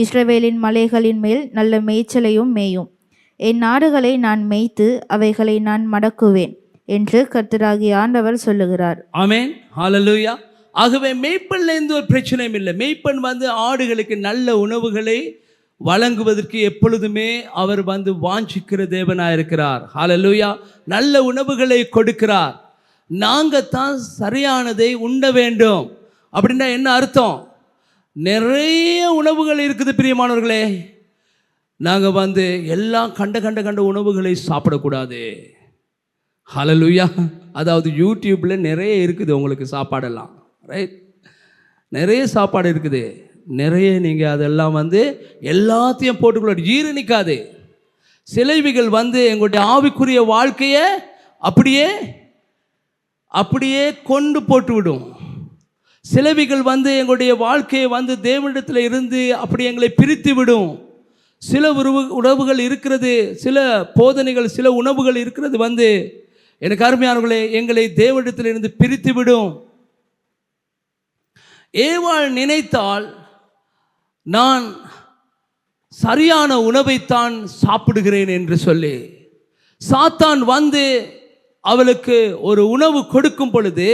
இஸ்ரவேலின் மலைகளின் மேல் நல்ல மேய்ச்சலையும் மேயும். என் நாடுகளை நான் மேய்த்து அவைகளை நான் மடக்குவேன் என்று கர்த்தராகிய ஆண்டவர் சொல்லுகிறார். ஆமென். ஹல்லேலூயா. ஆகவே மேய்ப்பன்ல எந்த ஒரு பிரச்சனையும் இல்லை. மேய்ப்பன் வந்து ஆடுகளுக்கு நல்ல உணவுகளை வழங்குவதற்கு எப்பொழுதுமே அவர் வந்து வாஞ்சிக்கிற தேவனாக இருக்கிறார். ஹல்லேலூயா. நல்ல உணவுகளை கொடுக்கிறார். நாங்கள் தான் சரியானதை உண்ண வேண்டும். அப்படின்னா என்ன அர்த்தம்? நிறைய உணவுகள் இருக்குது பிரியமானவர்களே. நாங்கள் வந்து எல்லாம் கண்ட உணவுகளை சாப்பிடக்கூடாது. ஹல்லேலூயா. அதாவது யூடியூப்ல நிறைய இருக்குது உங்களுக்கு சாப்பாடெல்லாம், ரைட்? நிறைய சாப்பாடு இருக்குது, நிறைய நீங்கள் அதெல்லாம் வந்து எல்லாத்தையும் போட்டுக்கொள்ள ஜீரணிக்காது. சிலைவிகள் வந்து எங்களுடைய ஆவிக்குரிய வாழ்க்கையை அப்படியே கொண்டு போட்டு விடும். சிலைவிகள் வந்து எங்களுடைய வாழ்க்கையை வந்து தேவனிடத்தில் இருந்து அப்படி எங்களை பிரித்து விடும். சில உணவுகள் இருக்கிறது, சில போதனைகள், சில உணவுகள் இருக்கிறது வந்து எனக்கு அருமையானவர்களே எங்களை தேவனிடத்தில் இருந்து பிரித்து விடும். ஏவாள் நினைத்தால் நான் சரியான உணவைத்தான் சாப்பிடுகிறேன் என்று சொல்லி, சாத்தான் வந்து அவளுக்கு ஒரு உணவு கொடுக்கும் பொழுது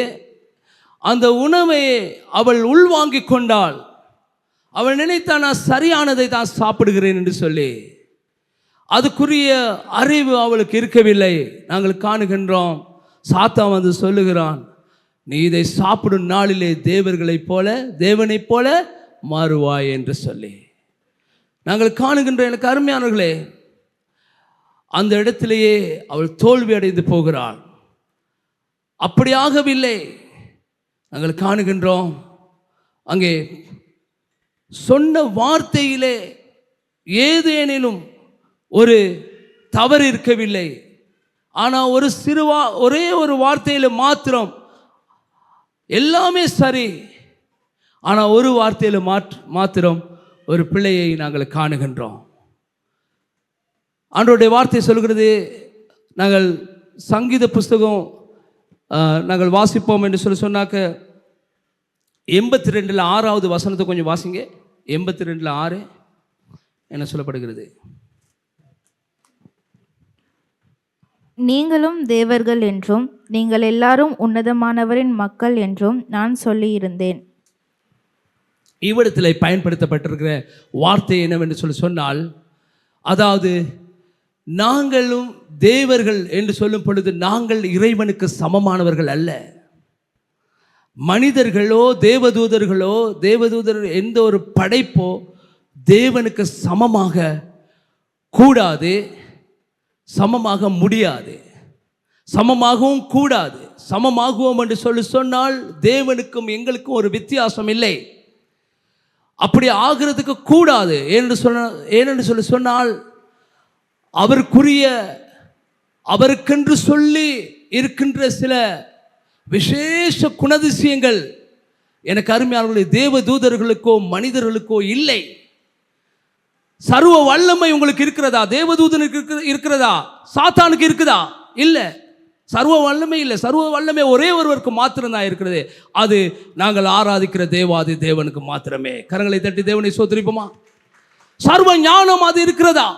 அந்த உணவை அவள் உள்வாங்கிக் கொண்டாள். அவள் நினைத்தான், நான் சரியானதை தான் சாப்பிடுகிறேன் என்று சொல்லி. அதுக்குரிய அறிவு அவளுக்கு இருக்கவில்லை. நாங்கள் காணுகின்றோம், சாத்தான் வந்து சொல்லுகிறான், நீ இதை சாப்பிடும் நாளிலே தேவனைப் போல மாறுவாய் என்று சொல்லி. நாங்கள் காணுகின்ற எனக்கு அருமையானவர்களே, அந்த இடத்திலேயே அவள் தோல்வி அடைந்து போகிறாள். அப்படியாகவில்லை. நாங்கள் காணுகின்றோம், அங்கே சொன்ன வார்த்தையிலே ஏதேனும் ஒரு தவறு இருக்கவில்லை. ஆனால் ஒரே ஒரு வார்த்தையில் மாத்திரம் எல்லாமே சரி. ஆனால் ஒரு வார்த்தையில் மாத்திரம் ஒரு பிள்ளையை நாங்கள் காணுகின்றோம். ஆண்டவருடைய வார்த்தை சொல்கிறது, நாங்கள் சங்கீத புஸ்தகம் நாங்கள் வாசிப்போம் என்று சொன்னாக்க 82 6வது வசனத்தை கொஞ்சம் வாசிங்க. 82 6 என்ன சொல்லப்படுகிறது? நீங்களும் தேவர்கள் என்றும் நீங்கள் எல்லாரும் உன்னதமானவரின் மக்கள் என்றும் நான் சொல்லியிருந்தேன். இவ்விடத்தில் பயன்படுத்தப்பட்டிருக்கிற வார்த்தை என்னவென்று சொன்னால், அதாவது நாங்களும் தேவர்கள் என்று சொல்லும் பொழுது நாங்கள் இறைவனுக்கு சமமானவர்கள் அல்ல. மனிதர்களோ தேவதூதர் எந்த ஒரு படைப்போ தேவனுக்கு சமமாக கூடாது, சமமாக முடியாது, சமமாகவும் கூடாது. சமமாகுவோம் என்று சொன்னால் தேவனுக்கும் எங்களுக்கும் ஒரு வித்தியாசம் இல்லை. அப்படி ஆகிறதுக்கு கூடாது. ஏனென்று சொன்னால் அவருக்கென்று சொல்லி இருக்கின்ற சில விசேஷ குணதிசயங்கள் எனக்கு அருமையானவர்களே தேவதூதர்களுக்கோ மனிதர்களுக்கோ இல்லை. சர்வ வல்லமை உங்களுக்கு இருக்கிறதா? தேவதூதனுக்கு இருக்கிறதா? சாத்தானுக்கு இருக்குதா? இல்லை, சர்வ வல்லமை இல்லை. சர்வ வல்லமை ஒரே ஒருவருக்கு மாத்திரம்தான் இருக்கிறது. அது நாங்கள் ஆராதிக்கிற தேவாதி தேவனுக்கு மாத்திரமே. கரங்களை தட்டி தேவனை சோதரிப்போமா? சர்வ ஞானம் அது இருக்கிறதா?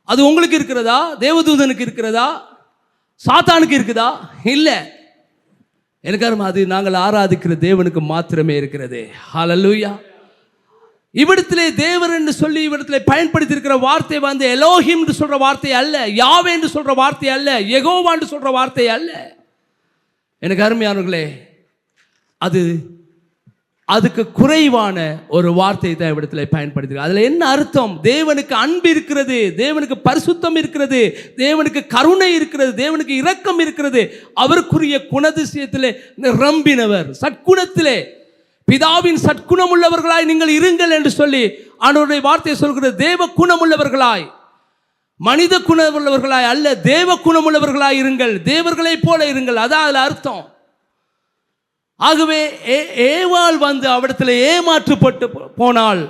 அது உங்களுக்கு இருக்கிறதா? தேவதூதனுக்கு இருக்கிறதா? சாத்தானுக்கு இருக்குதா? இல்லை. எனக்கு அது நாங்கள் ஆராதிக்கிற தேவனுக்கு மாத்திரமே இருக்கிறது. ஹல்லேலூயா. இவ்விடத்திலே தேவர் என்று சொல்லி இவ்விடத்திலே பயன்படுத்தி இருக்கிற வார்த்தை வந்து எலோஹிம் என்று சொல்ற வார்த்தை அல்ல, யாவே என்று சொல்ற வார்த்தை அல்ல, யெகோவா என்று சொல்ற வார்த்தை அல்ல. எனக்கு அருமையானவர்களே, அதுக்கு குறைவான ஒரு வார்த்தை தான் இவ்விடத்தில் பயன்படுத்தி. அதில் என்ன அர்த்தம்? தேவனுக்கு அன்பு இருக்கிறது, தேவனுக்கு பரிசுத்தம் இருக்கிறது, தேவனுக்கு கருணை இருக்கிறது, தேவனுக்கு இரக்கம் இருக்கிறது. அவருக்குரிய குணதிசயத்திலே நிரம்பினவர், சற்குணத்திலே பிதாவின் சற்குணம் உள்ளவர்களாய் நீங்கள் இருங்கள் என்று சொல்லி ஆண்டவருடைய வார்த்தையை சொல்கிறது. தேவ குணம் உள்ளவர்களாய், மனித குணம் உள்ளவர்களாய் அல்ல, தேவ குணம் உள்ளவர்களாய் இருங்கள், தேவர்களை போல இருங்கள். அதான் அதில் அர்த்தம். ஆகவே ஏவாள் வந்து அவிடத்தில் ஏமாற்றப்பட்டு போனால்,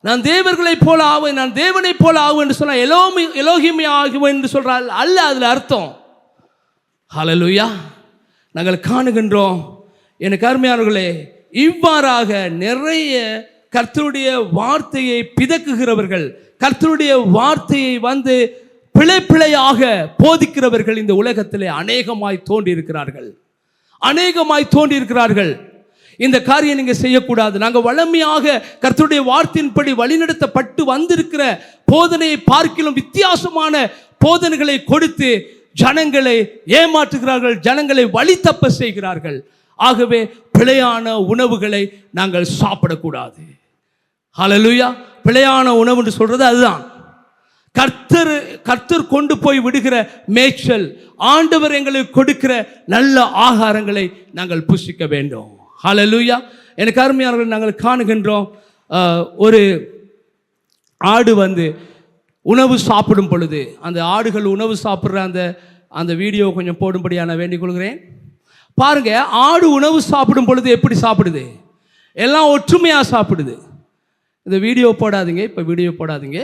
நான் தேவர்களை போல ஆவேன், நான் தேவனை போல ஆகும் என்று சொன்னால் எலோகிமே ஆகுவேன் என்று சொல்றாள் அல்ல, அதில் அர்த்தம். ஹல்லேலூயா. நாங்கள் காணுகின்றோம் எனக்கு அருமையானவர்களே, இவ்வாறாக நிறைய கர்த்தருடைய வார்த்தையை பிதக்குகிறவர்கள், கர்த்தருடைய வார்த்தையை வந்து பிழையாக போதிக்கிறவர்கள் இந்த உலகத்திலே அநேகமாய் தோன்றியிருக்கிறார்கள். இந்த காரியம் நீங்க செய்யக்கூடாது. நாங்கள் வளமையாக கர்த்தருடைய வார்த்தையின்படி வழிநடத்தப்பட்டு வந்திருக்கிற போதனையை பார்க்கிலும் வித்தியாசமான போதனைகளை கொடுத்து ஜனங்களை ஏமாற்றுகிறார்கள், ஜனங்களை வழி தப்ப செய்கிறார்கள். ஆகவே பிழையான உணவுகளை நாங்கள் சாப்பிடக்கூடாது. ஹல்லேலூயா. பிழையான உணவு என்று சொல்றது அதுதான். கர்த்தர் கொண்டு போய் விடுகிற மேய்ச்சல், ஆண்டவர் எங்களுக்கு கொடுக்கிற நல்ல ஆகாரங்களை நாங்கள் புசிக்க வேண்டும். ஹல்லேலூயா. எனக்கு அருமையானவர்கள், நாங்கள் காணுகின்றோம், ஒரு ஆடு வந்து உணவு சாப்பிடும் பொழுது, அந்த ஆடுகள் உணவு சாப்பிட்ற அந்த வீடியோ கொஞ்சம் போடும்படியாக நான் வேண்டிக் கொள்கிறேன். பாருங்க, ஆடு உணவு சாப்பிடும் பொழுது எப்படி சாப்பிடுது? எல்லாம் ஒற்றுமையாக சாப்பிடுது. இந்த வீடியோ போடாதீங்க, இப்போ வீடியோ போடாதீங்க.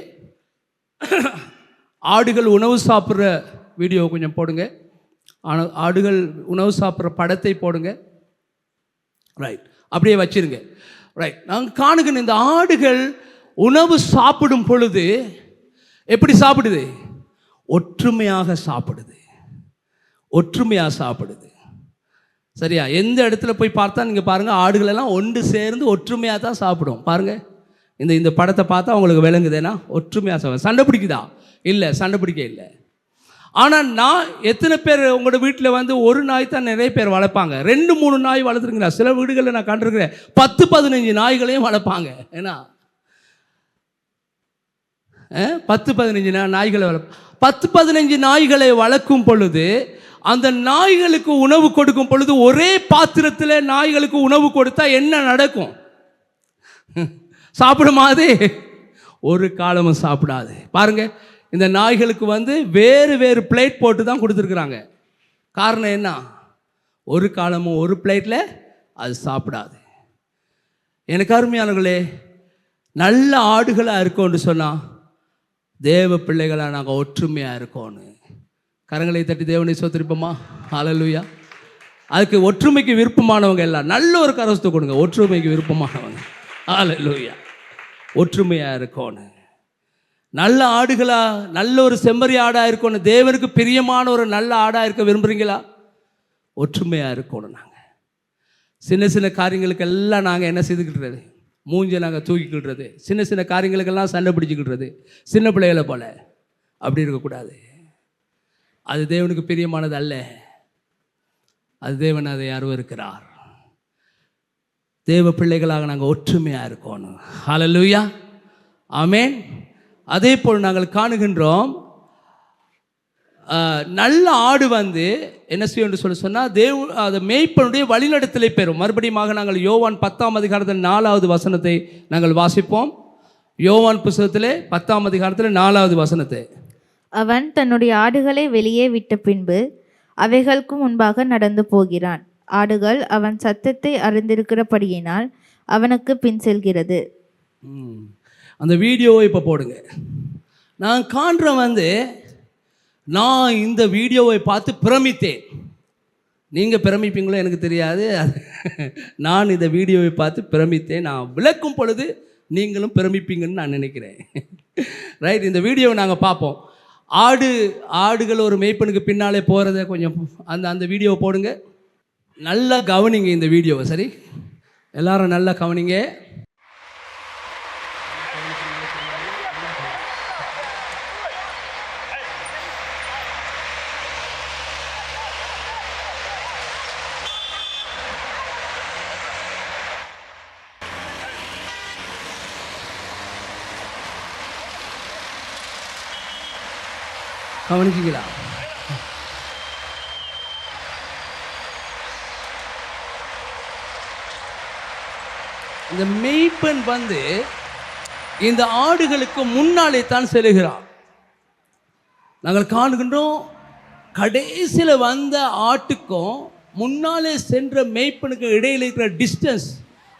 ஆடுகள் உணவு சாப்பிட்ற வீடியோ கொஞ்சம் போடுங்க. ஆடுகள் உணவு சாப்பிட்ற படத்தை போடுங்க. ரைட், அப்படியே வச்சிருங்க. ரைட், நாங்கள் காணுகிற இந்த ஆடுகள் உணவு சாப்பிடும் பொழுது எப்படி சாப்பிடுது? ஒற்றுமையாக சாப்பிடுது. சரியா? எந்த இடத்துல போய் பார்த்தா நீங்கள் பாருங்கள், ஆடுகளெல்லாம் ஒன்று சேர்ந்து ஒற்றுமையாக தான் சாப்பிடும். பாருங்கள், இந்த படத்தை பார்த்தா உங்களுக்கு விளங்குதுன்னா ஒற்றுமையாக சாப்பிடும். சண்டை பிடிக்குதா? இல்லை, சண்டை பிடிக்க இல்லை. ஆனால் நான் எத்தனை பேர் உங்களோட வீட்டில் வந்து ஒரு நாய் தான் நிறைய பேர் வளர்ப்பாங்க, 2-3 நாய் வளர்த்துருங்களா? சில வீடுகளில் நான் கண்டிருக்கிறேன் 10-15 நாய்களையும் வளர்ப்பாங்க. ஏன்னா 10-15 நாய்களை 10-15 நாய்களை வளர்க்கும் பொழுது, அந்த நாய்களுக்கு உணவு கொடுக்கும் பொழுது ஒரே பாத்திரத்தில் நாய்களுக்கு உணவு கொடுத்தா என்ன நடக்கும்? சாப்பிடுமாது? ஒரு காலமும் சாப்பிடாது. பாருங்க, இந்த நாய்களுக்கு வந்து வேறு வேறு பிளேட் போட்டு தான் கொடுத்துருக்குறாங்க. காரணம் என்ன? ஒரு காலமும் ஒரு பிளேட்டில் அது சாப்பிடாது. எனக்கு அருமையானவர்களே, நல்ல ஆடுகளாக இருக்கோன்னு சொன்னால் தேவ பிள்ளைகளாக நாங்கள் ஒற்றுமையாக இருக்கோன்னு கரங்களை தட்டி தேவனை சோத்திருப்போமா? ஹல்லேலூயா. அதுக்கு ஒற்றுமைக்கு விருப்பமானவங்க எல்லாம் நல்ல ஒரு கரஸ்து கொடுங்க. ஒற்றுமைக்கு விருப்பமானவங்க, ஹல்லேலூயா. ஒற்றுமையாக இருக்கோன்னு, நல்ல ஆடுகளா, நல்ல ஒரு செம்மறி ஆடாக இருக்கணும், தேவனுக்கு பிரியமான ஒரு நல்ல ஆடாக இருக்க விரும்புகிறீங்களா? ஒற்றுமையாக இருக்கணும். நாங்கள் சின்ன சின்ன காரியங்களுக்கெல்லாம் நாங்கள் என்ன செய்துக்கிட்டுறது? மூஞ்சை நாங்கள் தூக்கிக்கிட்டுறது. சின்ன சின்ன காரியங்களுக்கெல்லாம் சண்டை பிடிச்சிக்கிட்டுறது, சின்ன பிள்ளைகளை போல. அப்படி இருக்கக்கூடாது. அது தேவனுக்கு பிரியமானது அல்ல. அது தேவன் அதை அருவருக்கிறார். தேவ பிள்ளைகளாக நாங்கள் ஒற்றுமையாக இருக்கணும். ஹல்லேலூயா, ஆமென். அதே போல் நாங்கள் காணுகின்றோம், நல்ல ஆடு வந்து என்ன செய்யும் என்று சொன்னால் அது மேய்ப்பனுடைய வழிநடத்தலை பெறும். மறுபடியும் நாங்கள் யோவான் 10ஆம் அதிகாரத்தில் 4வது வசனத்தை நாங்கள் வாசிப்போம். யோவான் புத்தகத்திலே 10ஆம் அதிகாரத்தில் 4வது வசனத்தை. அவன் தன்னுடைய ஆடுகளை வெளியே விட்ட பின்பு அவைகளுக்கு முன்பாக நடந்து போகிறான். ஆடுகள் அவன் சத்தத்தை அறிந்திருக்கிறபடியினால் அவனுக்கு பின் செல்கிறது. அந்த வீடியோவை இப்போ போடுங்க. நான் காண்றேன் வந்து, நான் இந்த வீடியோவை பார்த்து பிரமித்தேன். நீங்கள் பிரமிப்பீங்களோ எனக்கு தெரியாது. நான் இந்த வீடியோவை பார்த்து பிரமித்தேன். நான் விளக்கும் பொழுது நீங்களும் பிரமிப்பீங்கன்னு நான் நினைக்கிறேன். ரைட், இந்த வீடியோவை நாங்கள் பார்ப்போம். ஆடுகள் ஒரு மேய்ப்பனுக்கு பின்னாலே போகிறத கொஞ்சம் அந்த வீடியோவை போடுங்க. நல்லா கவனிங்க இந்த வீடியோவை. சரி, எல்லாரும் நல்லா கவனிங்க. கவனிச்சிங்களா? இந்த மேய்ப்பன் வந்து இந்த ஆடுகளுக்கு முன்னாலே தான் செல்கிறான். நாங்கள் காணுகின்றோம், கடைசியில் வந்த ஆட்டுக்கும் முன்னாலே சென்ற மேய்ப்பனுக்கு இடையில் இருக்கிற டிஸ்டன்ஸ்,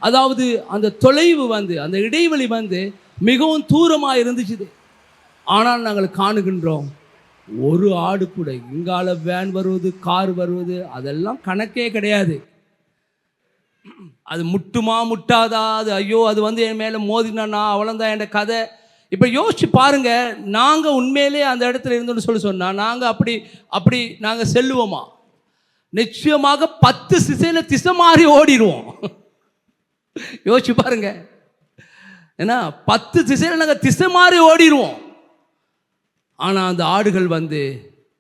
அதாவது அந்த தொலைவு வந்து, அந்த இடைவெளி வந்து மிகவும் தூரமாக இருந்துச்சு. ஆனால் நாங்கள் காணுகின்றோம், ஒரு ஆடு கூட, இங்கால வேன் வருவது, கார் வருவது, அதெல்லாம் கணக்கே கிடையாது. அது முட்டுமா முட்டாதா, அது ஐயோ அது வந்து என் மேலே மோதினா அவ்வளோதான் என் கதை. இப்போ யோசிச்சு பாருங்க, நாங்கள் உண்மையிலே அந்த இடத்துல இருந்தோன்னு சொன்னால் நாங்கள் அப்படி நாங்கள் செல்லுவோமா? நிச்சயமாக 10 திசையில் திசை மாறி ஓடிடுவோம். யோசிச்சு பாருங்க, ஏன்னா 10 திசையில் நாங்கள் திசை மாறி ஓடிடுவோம். ஆனால் அந்த ஆடுகள் வந்து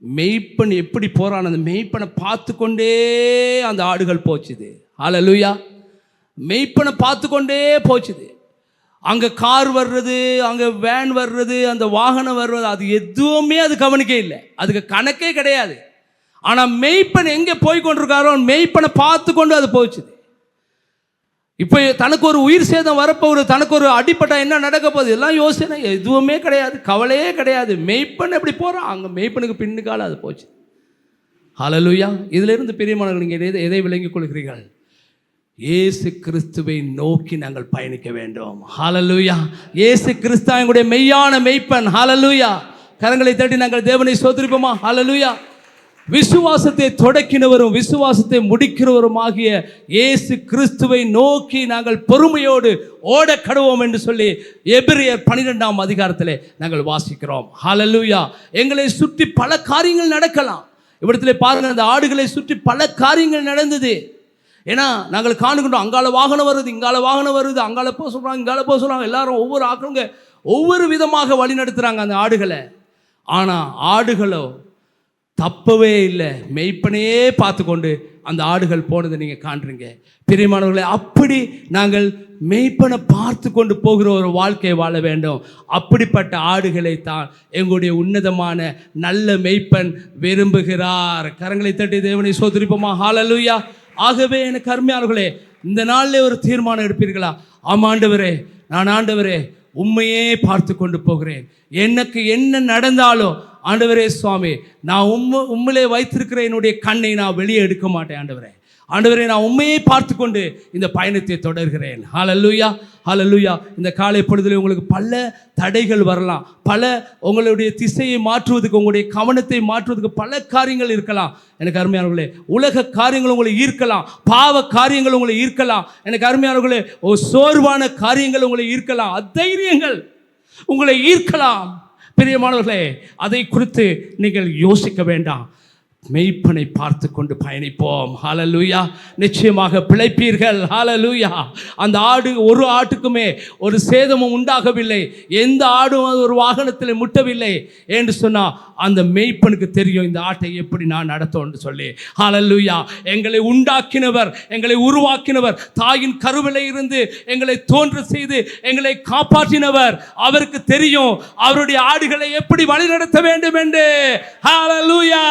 மெய்ப்பன் எப்படி போகிறான், அந்த மெய்ப்பனை பார்த்து கொண்டே அந்த ஆடுகள் போச்சுது. ஹல்லேலூயா. மெய்ப்பனை பார்த்து கொண்டே போச்சுது. அங்கே கார் வர்றது, அங்கே வேன் வர்றது, அந்த வாகனம் வர்றது, அது எதுவுமே அது கவனிக்க இல்லை, அதுக்கு கணக்கே கிடையாது. ஆனால் மெய்ப்பன் எங்கே போய் கொண்டிருக்காரோ மெய்ப்பனை பார்த்து கொண்டு அது போச்சுது. இப்போ தனக்கு ஒரு உயிர் சேதம் வரப்போகுது, தனக்கு ஒரு அடிப்பட்டா என்ன நடக்க போகுது, எல்லாம் யோசனை எதுவுமே கிடையாது, கவலையே கிடையாது. மெய்ப்பன் எப்படி போகிறான், அங்கே மெய்ப்பனுக்கு பின்னுக்கால அது போச்சு. ஹல்லேலூயா. இதிலிருந்து பிரியமானவர்கள், நீங்கள் எதை விளங்கிக் கொள்கிறீர்கள்? இயேசு கிறிஸ்துவை நோக்கி நாங்கள் பயணிக்க வேண்டும். ஹல்லேலூயா. இயேசு கிறிஸ்து எங்களுடைய மெய்யான மெய்ப்பன். ஹல்லேலூயா. கரங்களை தட்டி நாங்கள் தேவனை ஸ்தோத்திரிப்போமா? ஹல்லேலூயா. விசுவாசத்தை தொடக்கினவரும் விசுவாசத்தை முடிக்கிறவரும் ஆகிய இயேசு கிறிஸ்துவை நோக்கி நாங்கள் பொறுமையோடு ஓட கடவோம் என்று சொல்லி எபிரேயர் 12ஆம் அதிகாரத்திலே நாங்கள் வாசிக்கிறோம். ஹல்லேலூயா. எங்களை சுற்றி பல காரியங்கள் நடக்கலாம். இவ்விடத்திலே பாருங்கள், அந்த ஆடுகளை சுற்றி பல காரியங்கள் நடந்தது. ஏன்னா நாங்கள் காணுகின்றோம், அங்கால வாகனம் வருது, இங்கால வாகனம் வருது, அங்கால போக சொல்கிறாங்க, இங்கால போக சொல்கிறாங்க. எல்லாரும் ஒவ்வொரு ஆக்களுங்க ஒவ்வொரு விதமாக வழி நடத்துகிறாங்க அந்த ஆடுகளை. ஆனால் ஆடுகளோ தப்பவே இல்லை, மெய்ப்பனையே பார்த்து கொண்டு அந்த ஆடுகள் போனதை நீங்கள் காண்றீங்க. பிரியமானவர்களே, அப்படி நாங்கள் மெய்ப்பனை பார்த்து கொண்டு போகிற ஒரு வாழ்க்கையை வாழ வேண்டும். அப்படிப்பட்ட ஆடுகளை தான் எங்களுடைய உன்னதமான நல்ல மெய்ப்பன் விரும்புகிறார். கரங்களை தட்டி தேவனை சோதரிப்போமா. ஹல்லேலூயா. ஆகவே எனக்கு அருமையானவர்களே, இந்த நாளிலே ஒரு தீர்மானம் எடுப்பீர்களா? ஆமாம் ஆண்டவரே, நான் ஆண்டவரே உண்மையே பார்த்து கொண்டு போகிறேன். எனக்கு என்ன நடந்தாலும் ஆண்டவரே சுவாமி, நான் உண்மையிலே வைத்திருக்கிற என்னுடைய கண்ணை நான் வெளியே எடுக்க மாட்டேன். ஆண்டவரே, ஆண்டவரே, நான் உண்மையை பார்த்து கொண்டு இந்த பயணத்தை தொடர்கிறேன். ஹல்லேலூயா, ஹல்லேலூயா. இந்த காலை பொழுதில் உங்களுக்கு பல தடைகள் வரலாம், பல உங்களுடைய திசையை மாற்றுவதுக்கு, உங்களுடைய கவனத்தை மாற்றுவதுக்கு பல காரியங்கள் இருக்கலாம். எனக்கு அருமையானவர்களே, உலக காரியங்கள் உங்களை ஈர்க்கலாம், பாவ காரியங்கள் உங்களை ஈர்க்கலாம். எனக்கு அருமையானவர்களே, ஒரு சோர்வான காரியங்கள் உங்களை ஈர்க்கலாம், அதைரியங்கள் உங்களை ஈர்க்கலாம். பிரியமானவர்களே, அதை குறித்து நீங்கள் யோசிக்க வேண்டாம். மெய்ப்பனை பார்த்து கொண்டு பயணிப்போம். ஹல்லேலூயா. நிச்சயமாக பிழைப்பீர்கள். ஹல்லேலூயா. அந்த ஆடு, ஒரு ஆட்டுக்குமே ஒரு சேதமும் உண்டாகவில்லை, எந்த ஆடும் ஒரு வாகனத்தில் முட்டவில்லை என்று சொன்னால் அந்த மெய்ப்பனுக்கு தெரியும் இந்த ஆட்டை எப்படி நான் நடத்தோன்னு சொல்லி. ஹல்லேலூயா. எங்களை உண்டாக்கினவர், எங்களை உருவாக்கினவர், தாயின் கருவிலே இருந்து எங்களை தோன்ற செய்து எங்களை காப்பாற்றினவர், அவருக்கு தெரியும் அவருடைய ஆடுகளை எப்படி வழிநடத்த வேண்டும் என்று. ஹல்லேலூயா.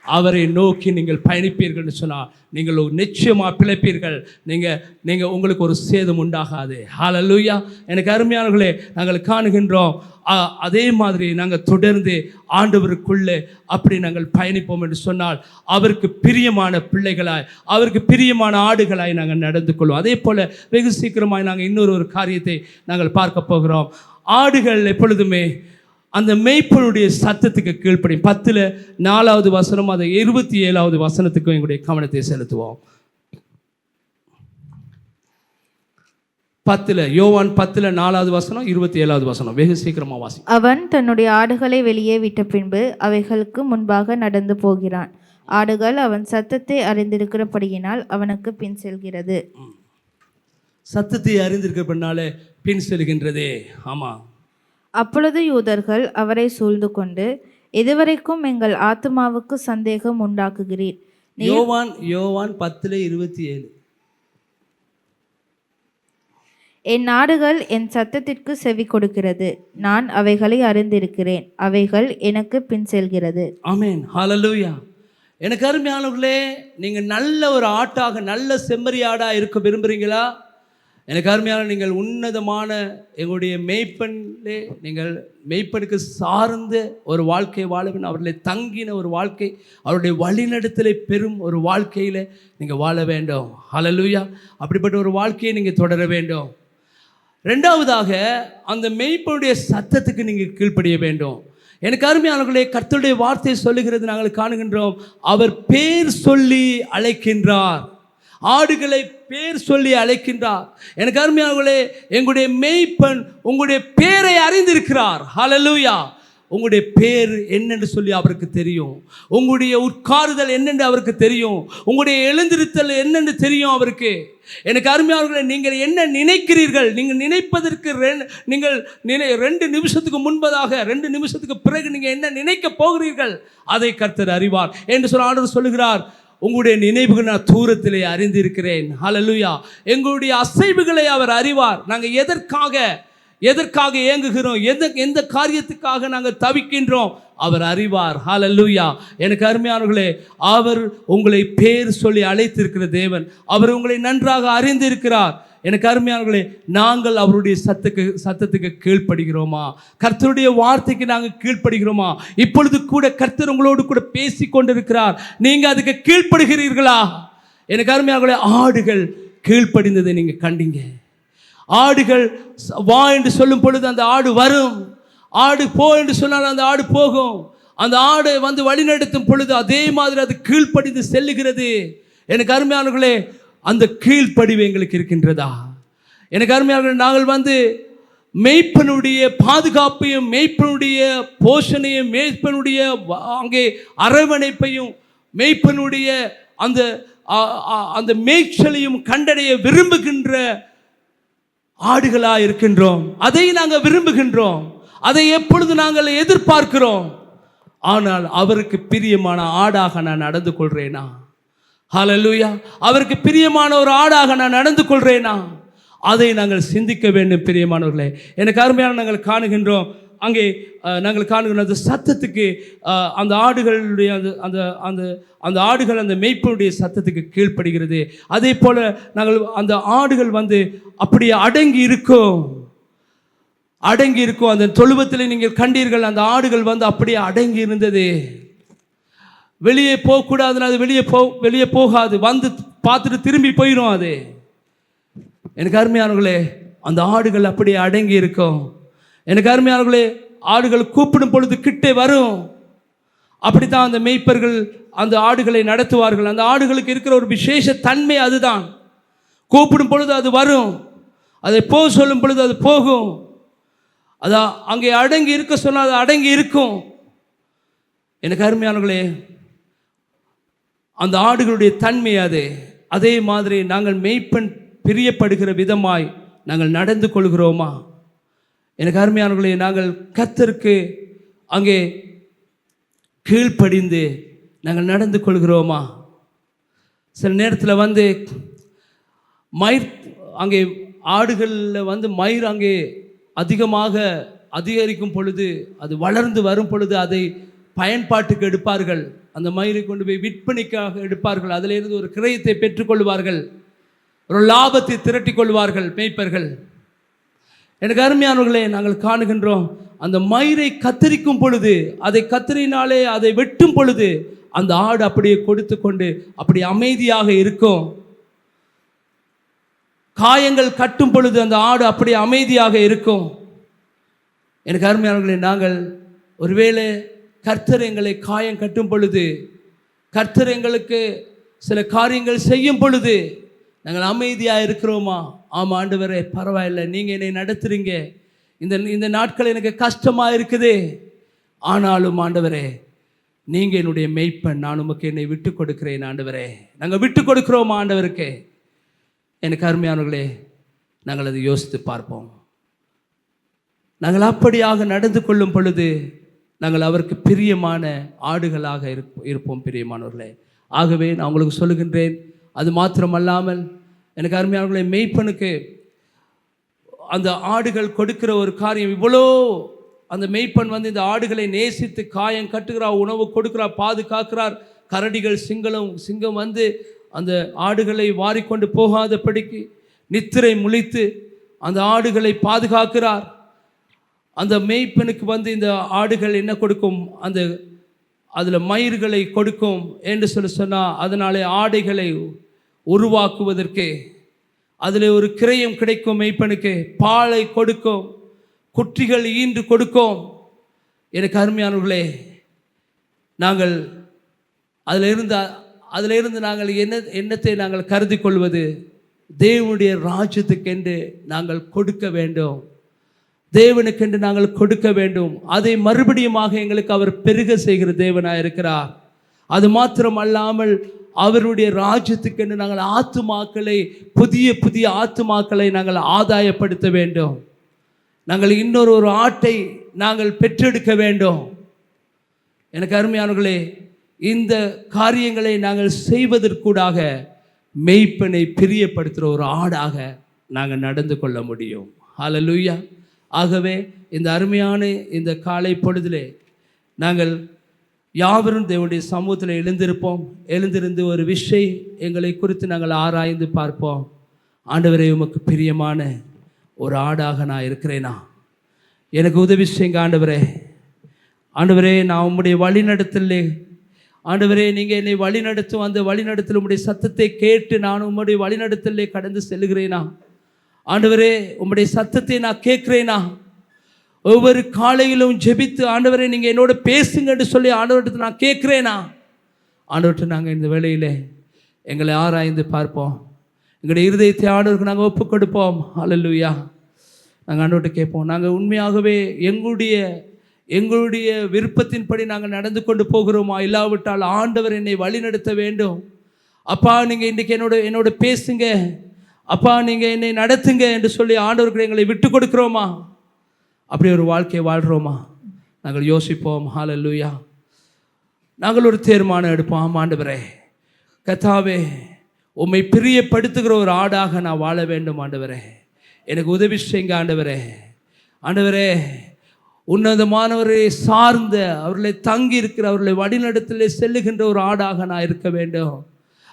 அவரை நோக்கி நீங்கள் பயணிப்பீர்கள் சொன்னால் நீங்கள் நிச்சயமாக பிழைப்பீர்கள். நீங்கள் உங்களுக்கு ஒரு சேதம் உண்டாகாது. ஹல்லேலூயா. எனக்கு அருமையானவர்களே, நாங்கள் காணுகின்றோம், அதே மாதிரி நாங்கள் தொடர்ந்து ஆண்டவருக்குள்ளே அப்படி நாங்கள் பயணிப்போம் என்று சொன்னால் அவருக்கு பிரியமான பிள்ளைகளாய், அவருக்கு பிரியமான ஆடுகளாய் நாங்கள் நடந்து கொள்வோம். அதே போல் வெகு சீக்கிரமாய் நாங்கள் இன்னொரு காரியத்தை நாங்கள் பார்க்க போகிறோம். ஆடுகள் எப்பொழுதுமே அந்த மெய்ப்பனுடைய சத்தத்துக்கு கீழ்ப்படியும். 10:4 வசனம், அதை 27வது வசனத்துக்கும் எங்களுடைய கவனத்தை செலுத்துவோம். 10 யோவான் 10:4 வசனம், 27வது வசனம், வெகு சீக்கிரமா வாசி. அவன் தன்னுடைய ஆடுகளை வெளியே விட்ட பின்பு அவைகளுக்கு முன்பாக நடந்து போகிறான். ஆடுகள் அவன் சத்தத்தை அறிந்திருக்கிறபடியினால் அவனுக்கு பின் செல்கிறது. சத்தத்தை அறிந்திருக்கிறபடினாலே பின் செல்கின்றதே. ஆமாம். அப்பொழுது யூதர்கள் அவரை சூழ்ந்து கொண்டு, இதுவரைக்கும் எங்கள் ஆத்துமாவுக்கு சந்தேகம் உண்டாக்குகிறீர். யோவான் 10:27. என் ஆடுகள் என் சத்தத்திற்கு செவி கொடுக்கிறது, நான் அவைகளை அறிந்திருக்கிறேன், அவைகள் எனக்கு பின் செல்கிறது. ஆமென். ஹல்லேலூயா. எனக்கு அருமையானவர்களே, நீங்கள் நல்ல ஒரு ஆட்டாக, நல்ல செம்மறி ஆடாக இருக்க விரும்புகிறீங்களா? எனக்கு அருமையான, நீங்கள் உன்னதமான எங்களுடைய மெய்ப்பனிலே, நீங்கள் மெய்ப்பனுக்கு சார்ந்த ஒரு வாழ்க்கை வாழ வேண்டும். அவர்களை தங்கின ஒரு வாழ்க்கை, அவருடைய வழிநடத்தலை பெறும் ஒரு வாழ்க்கையில் நீங்கள் வாழ வேண்டும். ஹல்லேலூயா. அப்படிப்பட்ட ஒரு வாழ்க்கையை நீங்கள் தொடர வேண்டும். ரெண்டாவதாக, அந்த மெய்ப்பனுடைய சத்தத்துக்கு நீங்கள் கீழ்ப்படிய வேண்டும். எனக்கு அருமையானவர்களே, கர்த்தருடைய வார்த்தை சொல்லுகிறது, நாங்கள் காணுகின்றோம், அவர் பேர் சொல்லி அழைக்கின்றார், ஆடுகளை பேர் சொல்லி அழைக்கின்றார். எனக்கு அருமையானவர்களே, எங்களுடைய மெய்ப்பன் உங்களுடைய பேரை அறிந்திருக்கிறார். ஹல்லேலூயா. உங்களுடைய பேர் என்னென்று சொல்லி அவருக்கு தெரியும், உங்களுடைய உட்காருதல் என்னென்று அவருக்கு தெரியும், உங்களுடைய எழுந்திருத்தல் என்னென்று தெரியும் அவருக்கு. எனக்கு அருமையானவர்களே, நீங்கள் என்ன நினைக்கிறீர்கள், நீங்கள் நினைப்பதற்கு நீங்கள் 2 நிமிஷத்துக்கு முன்பதாக, 2 நிமிஷத்துக்கு பிறகு நீங்கள் என்ன நினைக்க போகிறீர்கள் அதை கர்த்தர் அறிவார் என்று சொல்ல ஆண்டவர் சொல்லுகிறார். உங்களுடைய நினைவுகள் நான் தூரத்திலே அறிந்திருக்கிறேன். ஹல்லேலூயா. எங்களுடைய அசைவுகளை அவர் அறிவார். நாங்கள் எதற்காக ஏங்குகிறோம், எந்த காரியத்துக்காக நாங்கள் தவிக்கின்றோம் அவர் அறிவார். ஹல்லேலூயா. எனக்கு அருமையானவர்களே, அவர் உங்களை பேர் சொல்லி அழைத்திருக்கிற தேவன், அவர் உங்களை நன்றாக அறிந்திருக்கிறார். எனக்கு அருமையானவர்களே, நாங்கள் அவருடைய சத்தத்துக்கு கீழ்ப்படுகிறோமா? கர்த்தருடைய வார்த்தைக்கு நாங்கள் கீழ்ப்படுகிறோமா? இப்பொழுது கூட கர்த்தர் உங்களோடு கூட பேசி கொண்டிருக்கிறார், நீங்கள் அதுக்கு கீழ்ப்படுகிறீர்களா? எனக்கு அருமையானவர்களே, ஆடுகள் கீழ்ப்படிந்ததை நீங்கள் கண்டீங்க. ஆடுகள் வா என்று சொல்லும் பொழுது அந்த ஆடு வரும், ஆடு போ என்று சொன்னால் அந்த ஆடு போகும். அந்த ஆடு வந்து வழிநடத்தும் பொழுது அதே மாதிரி அது கீழ்ப்படிந்து செல்லுகிறது. எனக்கு அருமையானவர்களே, அந்த கீழ்ப்படிவு எங்களுக்கு இருக்கின்றதா? எனக்கு அருமையானவர்களே, நாங்கள் வந்து மேய்ப்பனுடைய பாதுகாப்பையும், மேய்ப்பனுடைய போஷணையும், மேய்ப்பனுடைய அங்கே அரவணைப்பையும், மேய்ப்பனுடைய அந்த அந்த மேய்ச்சலையும் கண்டடைய விரும்புகின்ற ஆடுகளா இருக்கின்றோம். அதை நாங்கள் விரும்புகின்றோம், அதை எப்பொழுது நாங்கள் எதிர்பார்க்கிறோம். ஆனால் அவருக்கு பிரியமான ஆடாக நான் நடந்து கொள்றேனா? ஹல்லேலூயா. அவருக்கு பிரியமான ஒரு ஆடாக நான் நடந்து கொள்றேனா? அதை நாங்கள் சிந்திக்க வேண்டும் பிரியமானவர்களே. எனக்கு அருமையான நாங்கள் காணுகின்றோம், அங்கே நாங்கள் காணுகின்ற அந்த சத்தத்துக்கு, அந்த ஆடுகளுடைய அந்த அந்த அந்த ஆடுகள் அந்த மேய்ப்பனுடைய சத்தத்துக்கு கீழ்ப்படுகிறது. அதே போல் நாங்கள் அந்த ஆடுகள் அப்படியே அடங்கி இருக்கும். அந்த தொழுவத்தில் நீங்கள் கண்டீர்கள், அந்த ஆடுகள் அப்படியே அடங்கி இருந்தது. வெளியே போகக்கூடாதுன்னு அது வெளியே போகாது, பார்த்துட்டு திரும்பி போயிடும். அது எனக்கு அருமையானவர்களே, அந்த ஆடுகள் அப்படியே அடங்கி இருக்கும். எனக்கு அருமையானவர்களே, ஆடுகள் கூப்பிடும் பொழுது கிட்டே வரும். அப்படித்தான் அந்த மேய்ப்பர்கள் அந்த ஆடுகளை நடத்துவார்கள். அந்த ஆடுகளுக்கு இருக்கிற ஒரு விசேஷ தன்மை அதுதான். கூப்பிடும் பொழுது அது வரும், அதை போக சொல்லும் பொழுது அது போகும். அதான் அங்கே அடங்கி இருக்க சொன்னால் அது அடங்கி இருக்கும். எனக்கு அருமையானவர்களே, அந்த ஆடுகளுடைய தன்மை அது. அதே மாதிரி நாங்கள் மேய்ப்பன் பிரியப்படுகிற விதமாய் நாங்கள் நடந்து கொள்கிறோமா? எனக்கு அருமையானவர்களே, நாங்கள் கர்த்தருக்கு அங்கே கீழ்ப்படிந்து நாங்கள் நடந்து கொள்கிறோமா? சில நேரத்தில் மயிர் அங்கே ஆடுகளில் மயிர் அங்கே அதிகரிக்கும் பொழுது, அது வளர்ந்து வரும் பொழுது அதை பயன்பாட்டுக்கு எடுப்பார்கள். அந்த மயிரை கொண்டு போய் விற்பனைக்காக எடுப்பார்கள். அதிலிருந்து ஒரு கிரயத்தை பெற்றுக்கொள்வார்கள், ஒரு லாபத்தை திரட்டி கொள்வார்கள் மேய்ப்பர்கள். எனக்கு அருமையானவர்களே, நாங்கள் காணுகின்றோம், அந்த மயிரை கத்தரிக்கும் பொழுது, அதை கத்தரினாலே அதை வெட்டும் பொழுது அந்த ஆடு அப்படியே கொடுத்து கொண்டு அப்படி அமைதியாக இருக்கும். காயங்கள் கட்டும் பொழுது அந்த ஆடு அப்படியே அமைதியாக இருக்கும். எனக்கு அருமையானவர்களே, நாங்கள் ஒருவேளை கர்த்தர் எங்களை காயம் கட்டும் பொழுது, கர்த்தர் எங்களுக்கு சில காரியங்கள் செய்யும் பொழுது நாங்கள் அமைதியாக இருக்கிறோமா? ஆமாம் ஆண்டவரே, பரவாயில்லை, நீங்கள் என்னை நடத்துறீங்க, இந்த நாட்கள் எனக்கு கஷ்டமாக இருக்குது, ஆனாலும் ஆண்டவரே நீங்கள் என்னுடைய மேய்ப்பன், நான் உமக்கு என்னை விட்டு கொடுக்கிறேன் ஆண்டவரே. நாங்கள் விட்டு கொடுக்கிறோமா ஆண்டவருக்கு? எனக்கு அருமையானவர்களே, நாங்கள் அதை யோசித்து பார்ப்போம். நாங்கள் அப்படியாக நடந்து கொள்ளும் பொழுது நாங்கள் அவருக்கு பிரியமான ஆடுகளாக இருப்போம் பிரியமானவர்களே. ஆகவே நான் உங்களுக்கு சொல்லுகின்றேன், அது மாத்திரமல்லாமல் எனக்கு அருமையானவர்களே, மேய்ப்பனுக்கு அந்த ஆடுகள் கொடுக்கிற ஒரு காரியம் இவ்வளோ. அந்த மேய்ப்பன் இந்த ஆடுகளை நேசித்து காயம் கட்டுகிறார், உணவு கொடுக்கிறார், பாதுகாக்கிறார். கரடிகள் சிங்கம் அந்த ஆடுகளை வாரிக்கொண்டு போகாதபடிக்கு நித்திரை முழித்து அந்த ஆடுகளை பாதுகாக்கிறார். அந்த மேய்ப்பனுக்கு இந்த ஆடுகள் என்ன கொடுக்கும்? அதில் மயிர்களை கொடுக்கும் என்று சொன்னால், அதனாலே ஆடைகளை உருவாக்குவதற்கு அதில் ஒரு கிரயம் கிடைக்கும். மேய்ப்பனுக்கு பாலை கொடுக்கும், குற்றிகள் ஈன்று கொடுக்கும். எனக்கு அருமையானவர்களே, நாங்கள் அதிலிருந்து நாங்கள் என்னத்தை நாங்கள் கருதி கொள்வது? தேவனுடைய ராஜ்யத்துக்கென்று நாங்கள் கொடுக்க வேண்டும், தேவனுக்கென்று நாங்கள் கொடுக்க வேண்டும். அதை மறுபடியுமாக எங்களுக்கு அவர் பெருக செய்கிற தேவனாக இருக்கிறார். அது மாத்திரம் அல்லாமல் அவருடைய ராஜ்யத்துக்கென்று நாங்கள் ஆத்துமாக்களை, புதிய ஆத்துமாக்களை நாங்கள் ஆதாயப்படுத்த வேண்டும். நாங்கள் இன்னொரு ஆட்டை நாங்கள் பெற்றெடுக்க வேண்டும். எனக்கு அருமையானவர்களே, இந்த காரியங்களை நாங்கள் செய்வதற்கூடாக மேய்ப்பனை பிரியப்படுத்துகிற ஒரு ஆடாக நாங்கள் நடந்து கொள்ள முடியும். ஹல்லேலூயா. ஆகவே இந்த அருமையான இந்த காலை பொழுதிலே நாங்கள் யாவரும் தேவனுடைய சமூகத்தில் எழுந்திருந்து ஒரு விஷயம் எங்களை குறித்து நாங்கள் ஆராய்ந்து பார்ப்போம். ஆண்டவரே, உமக்கு பிரியமான ஒரு ஆடாக நான் இருக்கிறேனா? எனக்கு உதவி செய்யுங்க ஆண்டவரே. ஆண்டவரே, நான் உம்முடைய வழிநடத்தலே, ஆண்டவரே, நீங்கள் என்னை வழிநடத்தும் அந்த வழிநடத்தல் உம்முடைய சத்தத்தை கேட்டு நான் உம்முடைய வழிநடத்தலே கடந்து செல்லுகிறேனா? ஆண்டவரே, உம்முடைய சத்தத்தை நான் கேட்குறேனா? ஒவ்வொரு காலையிலும் ஜெபித்து, ஆண்டவரே நீங்கள் என்னோட பேசுங்கன்னு சொல்லி ஆண்டவர்கிட்ட நான் கேட்குறேனா? ஆண்டவர்கிட்ட நாங்கள் இந்த வேளையில் எங்களை ஆராய்ந்து பார்ப்போம். எங்களுடைய இருதயத்தை ஆண்டவருக்கு நாங்கள் ஒப்பு கொடுப்போம். ஹல்லேலூயா. நாங்கள் ஆண்டவர்கிட்ட கேட்போம், நாங்கள் உண்மையாகவே எங்களுடைய விருப்பத்தின்படி நாங்கள் நடந்து கொண்டு போகிறோமா? இல்லாவிட்டால் ஆண்டவர் என்னை வழிநடத்த வேண்டும். அப்பா, நீங்கள் இன்றைக்கி என்னோட பேசுங்க, அப்பா நீங்கள் என்னை நடத்துங்க என்று சொல்லி ஆண்டவருக்கு எங்களை விட்டு கொடுக்குறோமா? அப்படி ஒரு வாழ்க்கையை வாழ்கிறோமா? நாங்கள் யோசிப்போம். ஹல்லேலூயா. நாங்கள் ஒரு தீர்மானம் எடுப்போம். ஆண்டவரே கர்த்தாவே, உம்மை பிரியப்படுத்துகிற ஒரு ஆடாக நான் வாழ வேண்டும். ஆண்டவரே எனக்கு உதவி செய்யுங்க. ஆண்டவரே உன்னதமானவரை சார்ந்த, அவர்களை தங்கி இருக்கிற, அவர்களை வழிநடத்திலே செல்லுகின்ற ஒரு ஆடாக நான் இருக்க வேண்டும்.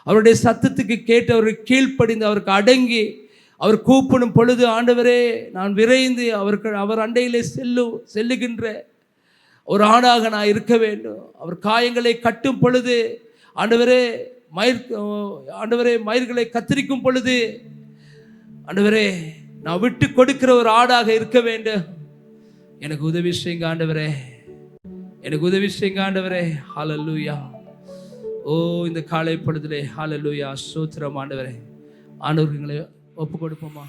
அவருடைய சத்தத்துக்கு கேட்டு அவருக்கு கீழ்ப்படிந்து அவருக்கு அடங்கி அவர் கூப்பிடும் பொழுது ஆண்டவரே நான் விரைந்து அவர் அண்டையிலே செல்லுகின்ற ஒரு ஆடாக நான் இருக்க வேண்டும். அவர் காயங்களை கட்டும் பொழுது ஆண்டவரே மயிர்களை கத்தரிக்கும் பொழுது ஆண்டவரே நான் விட்டு கொடுக்கிற ஒரு ஆடாக இருக்க வேண்டும். எனக்கு உதவி செய்யுங்க ஆண்டவரே, எனக்கு உதவி செய்யுங்க ஆண்டவரே. ஹல்லேலூயா. ஓ இந்த காலை பொழுதிலே ஹல்லேலூயா, ஸ்தோத்திரம் ஆண்டவரே. ஆண்டவர்களை ஒப்பு கொடுப்போமா?